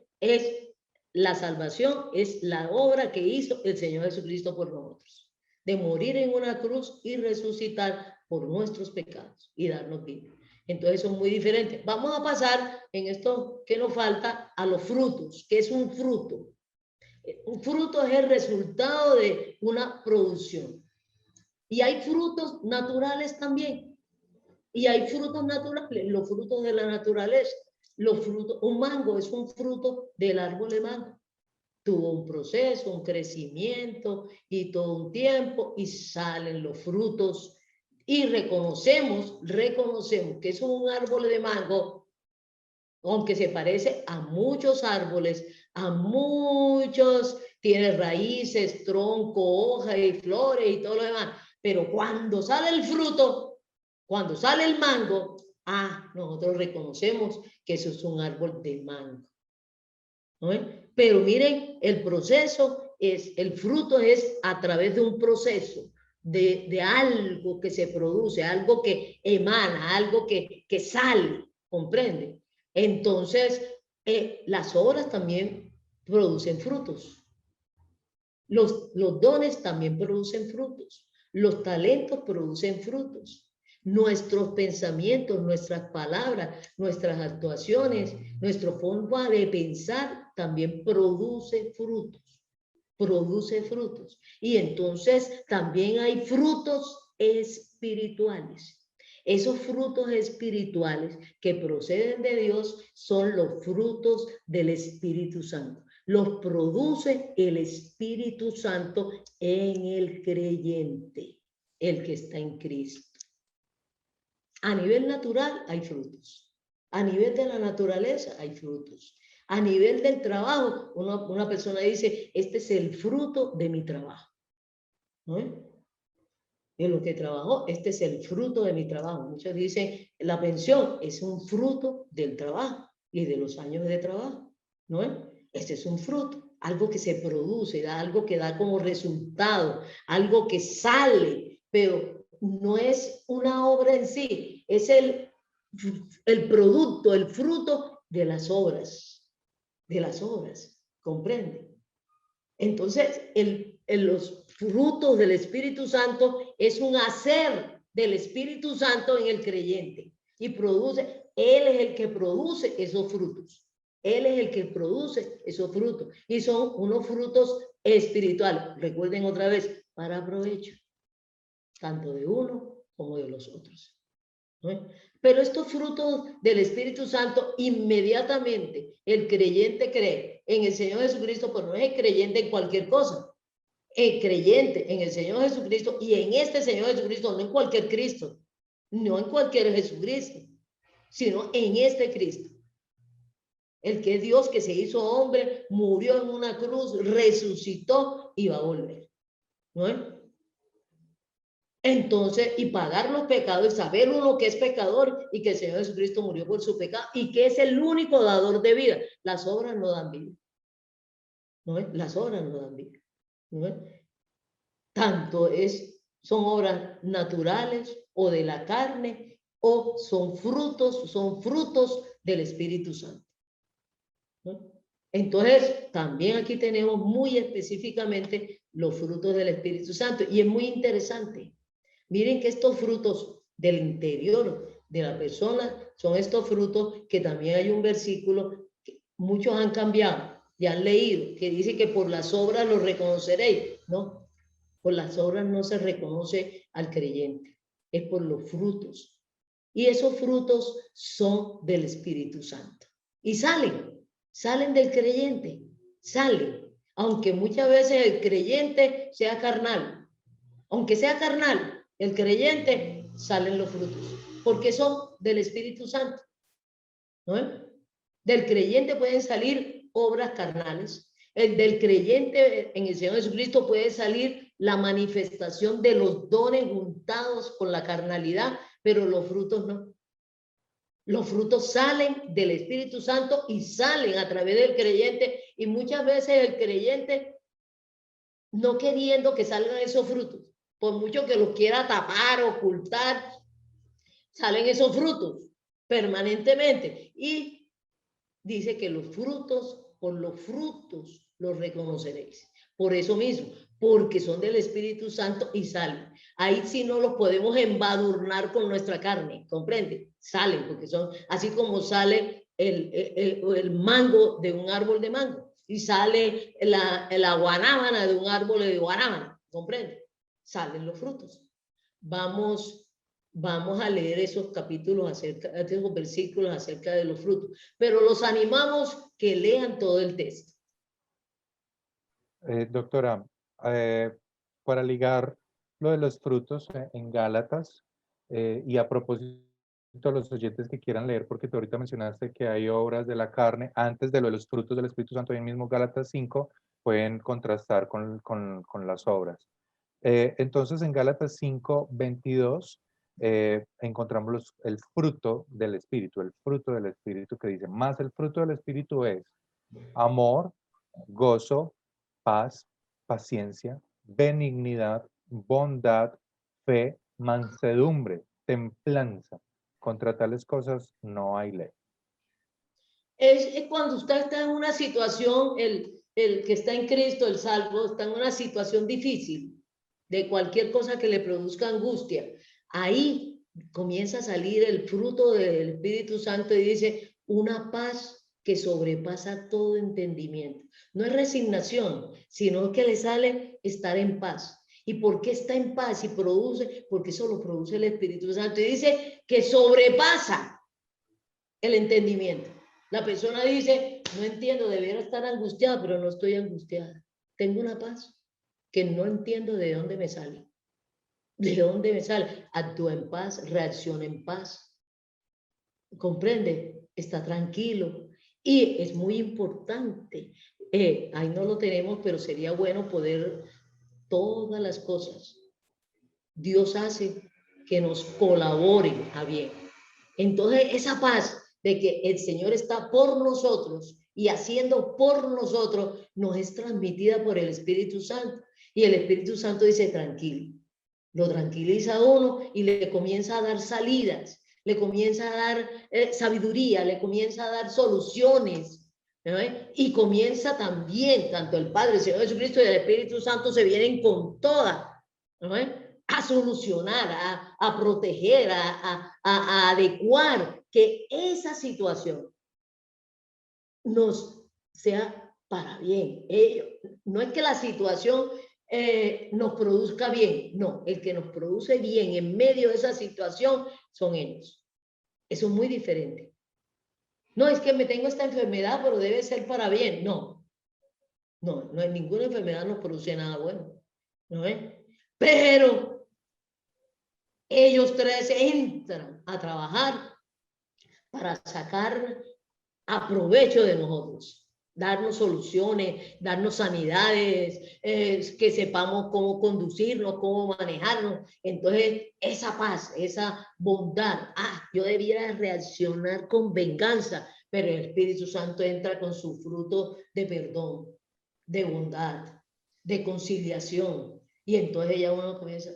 La salvación es la obra que hizo el Señor Jesucristo por nosotros, de morir en una cruz y resucitar por nuestros pecados y darnos vida. Entonces son muy diferentes. Vamos a pasar en esto que nos falta a los frutos. ¿Qué es un fruto? Un fruto es el resultado de una producción. Y hay frutos naturales también. Y hay frutos naturales, los frutos de la naturaleza. Un mango es un fruto del árbol de mango. Tuvo un proceso, un crecimiento y todo un tiempo y salen los frutos y reconocemos que es un árbol de mango, aunque se parece a muchos árboles, tiene raíces, tronco, hoja y flores y todo lo demás, pero cuando sale el fruto, cuando sale el mango, nosotros reconocemos que eso es un árbol de mango, ¿no? Pero miren, el fruto es a través de un proceso, de algo que se produce, algo que emana, algo que sale, ¿comprende? Entonces, las obras también producen frutos. Los dones también producen frutos. Los talentos producen frutos. Nuestros pensamientos, nuestras palabras, nuestras actuaciones, nuestra forma de pensar también produce frutos. Produce frutos. Y entonces también hay frutos espirituales. Esos frutos espirituales que proceden de Dios son los frutos del Espíritu Santo. Los produce el Espíritu Santo en el creyente, el que está en Cristo. A nivel natural hay frutos. A nivel de la naturaleza hay frutos. A nivel del trabajo, una persona dice, este es el fruto de mi trabajo. ¿No? En lo que trabajó, este es el fruto de mi trabajo. Muchos dicen, la pensión es un fruto del trabajo y de los años de trabajo. ¿No? Este es un fruto, algo que se produce, algo que da como resultado, algo que sale, pero no es una obra en sí, es el producto, el fruto de las obras, ¿comprende? Entonces, los frutos del Espíritu Santo es un hacer del Espíritu Santo en el creyente y produce, Él es el que produce esos frutos. Él es el que produce esos frutos y son unos frutos espirituales. Recuerden otra vez, para provecho, tanto de uno como de los otros. ¿No? Pero estos frutos del Espíritu Santo, inmediatamente el creyente cree en el Señor Jesucristo, pero no es el creyente en cualquier cosa. El creyente en el Señor Jesucristo y en este Señor Jesucristo, no en cualquier Cristo, no en cualquier Jesucristo, sino en este Cristo. El que es Dios, que se hizo hombre, murió en una cruz, resucitó y va a volver. ¿No? Entonces, y pagar los pecados, y saber uno que es pecador y que el Señor Jesucristo murió por su pecado y que es el único dador de vida. Las obras no dan vida. ¿No? Las obras no dan vida. ¿No? Tanto son obras naturales o de la carne o son frutos del Espíritu Santo. ¿No? Entonces, también aquí tenemos muy específicamente los frutos del Espíritu Santo y es muy interesante. Miren que estos frutos del interior de la persona son estos frutos que también hay un versículo que muchos han cambiado y han leído, que dice que por las obras los reconoceréis. No, por las obras no se reconoce al creyente, es por los frutos. Y esos frutos son del Espíritu Santo. Y salen del creyente, salen. Aunque muchas veces el creyente sea carnal, aunque sea carnal, el creyente, salen los frutos, porque son del Espíritu Santo. ¿No? Del creyente pueden salir obras carnales. Del creyente en el Señor Jesucristo puede salir la manifestación de los dones juntados con la carnalidad, pero los frutos no. Los frutos salen del Espíritu Santo y salen a través del creyente, y muchas veces el creyente no queriendo que salgan esos frutos, por mucho que los quiera tapar, ocultar, salen esos frutos permanentemente. Y dice que por los frutos los reconoceréis. Por eso mismo, porque son del Espíritu Santo y salen. Ahí sí no los podemos embadurnar con nuestra carne, ¿comprende? Salen, porque son así como sale el mango de un árbol de mango y sale la guanábana de un árbol de guanábana, ¿comprende? Salen los frutos. Vamos a leer esos capítulos esos versículos acerca de los frutos, pero los animamos que lean todo el texto. Doctora, para ligar lo de los frutos en Gálatas, y a propósito de los oyentes que quieran leer, porque tú ahorita mencionaste que hay obras de la carne, antes de lo de los frutos del Espíritu Santo, en mismo Gálatas 5, pueden contrastar con las obras. Entonces en Gálatas 5, 22, encontramos el fruto del Espíritu, que dice, más el fruto del Espíritu es amor, gozo, paz, paciencia, benignidad, bondad, fe, mansedumbre, templanza. Contra tales cosas no hay ley. Es cuando usted está en una situación, el el que está en Cristo, el salvo, está en una situación difícil, de cualquier cosa que le produzca angustia, ahí comienza a salir el fruto del Espíritu Santo y dice, una paz que sobrepasa todo entendimiento. No es resignación, sino que le sale estar en paz. ¿Y por qué está en paz y produce? Porque eso lo produce el Espíritu Santo. Y dice que sobrepasa el entendimiento. La persona dice, no entiendo, debiera estar angustiada, pero no estoy angustiada. Tengo una paz que no entiendo de dónde me sale. ¿De dónde me sale? Actúa en paz, reacciona en paz. ¿Comprende? Está tranquilo. Y es muy importante. Ahí no lo tenemos, pero sería bueno poder todas las cosas. Dios hace que nos colaboren a bien. Entonces, esa paz de que el Señor está por nosotros y haciendo por nosotros, nos es transmitida por el Espíritu Santo. Y el Espíritu Santo dice, tranquilo. Lo tranquiliza a uno y le comienza a dar salidas, le comienza a dar sabiduría, le comienza a dar soluciones. Y comienza también, tanto el Padre, el Señor Jesucristo y el Espíritu Santo se vienen con toda, a solucionar, a proteger, a adecuar que esa situación nos sea para bien. No es que la situación nos produzca bien, no, el que nos produce bien en medio de esa situación son ellos. Eso es muy diferente. No, es que me tengo esta enfermedad, pero debe ser para bien. No, no, no hay ninguna enfermedad nos produce nada bueno, ¿no es? Pero ellos tres entran a trabajar para sacar aprovecho de nosotros, darnos soluciones, darnos sanidades, que sepamos cómo conducirnos, cómo manejarnos. Entonces, esa paz, esa bondad, yo debiera reaccionar con venganza, pero el Espíritu Santo entra con su fruto de perdón, de bondad, de conciliación. Y entonces ya uno comienza,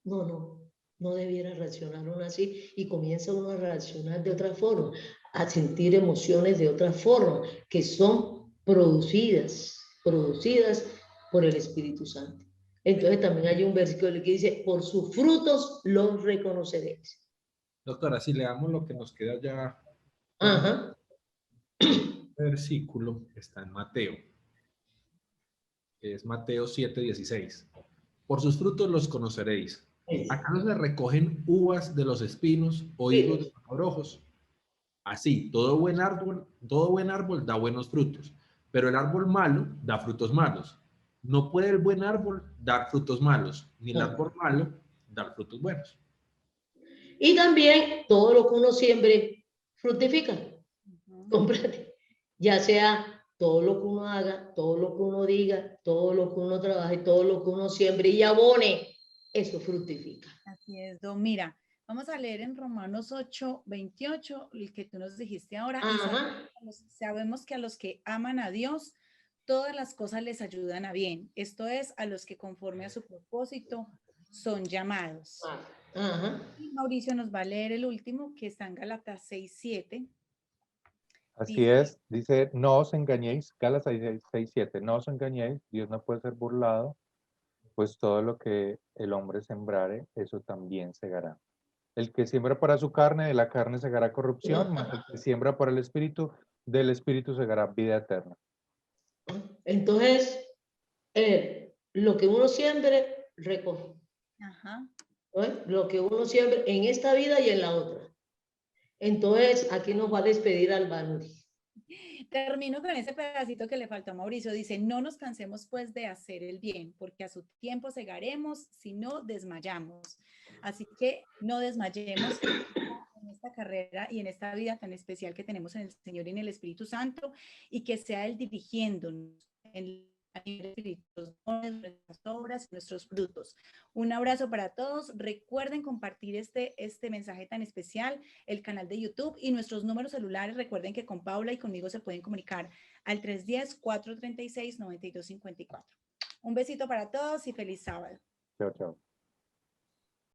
no debiera reaccionar uno así, y comienza uno a reaccionar de otra forma, a sentir emociones de otra forma, que son producidas por el Espíritu Santo. Entonces también hay un versículo que dice, por sus frutos los reconoceréis. Doctora, si leamos lo que nos queda ya. Ajá. Versículo está en Mateo. Es Mateo 7:16. Por sus frutos los conoceréis. ¿Acaso se recogen uvas de los espinos o higos de los abrojos? Así, todo buen árbol da buenos frutos, pero el árbol malo da frutos malos. No puede el buen árbol dar frutos malos, ni el árbol malo dar frutos buenos. Y también todo lo que uno siembre fructifica. ¿Comprende? Ya sea todo lo que uno haga, todo lo que uno diga, todo lo que uno trabaje, todo lo que uno siembre y abone, eso fructifica. Así es, Don. Mira, vamos a leer en Romanos 8:28, el que tú nos dijiste ahora. Y sabemos que a los que aman a Dios, todas las cosas les ayudan a bien. Esto es, a los que conforme a su propósito son llamados. Y Mauricio nos va a leer el último, que está en Gálatas 6:7. Así es, dice, no os engañéis, Gálatas 6:7, no os engañéis, Dios no puede ser burlado, pues todo lo que el hombre sembrare, eso también segará. El que siembra para su carne, de la carne segará corrupción, mas el que siembra para el espíritu, del espíritu segará vida eterna. Entonces, lo que uno siembre, recoge. Lo que uno siembre en esta vida y en la otra. Entonces, aquí nos va a despedir Albano. Termino con ese pedacito que le faltó a Mauricio. Dice, no nos cansemos pues de hacer el bien, porque a su tiempo segaremos si no desmayamos. Así que no desmayemos en esta carrera y en esta vida tan especial que tenemos en el Señor y en el Espíritu Santo, y que sea Él dirigiéndonos en nuestras obras, nuestros frutos. Un abrazo para todos. Recuerden compartir este mensaje tan especial, el canal de YouTube y nuestros números celulares. Recuerden que con Paula y conmigo se pueden comunicar al 310-436-9254. Un besito para todos y feliz sábado. Chao, chao.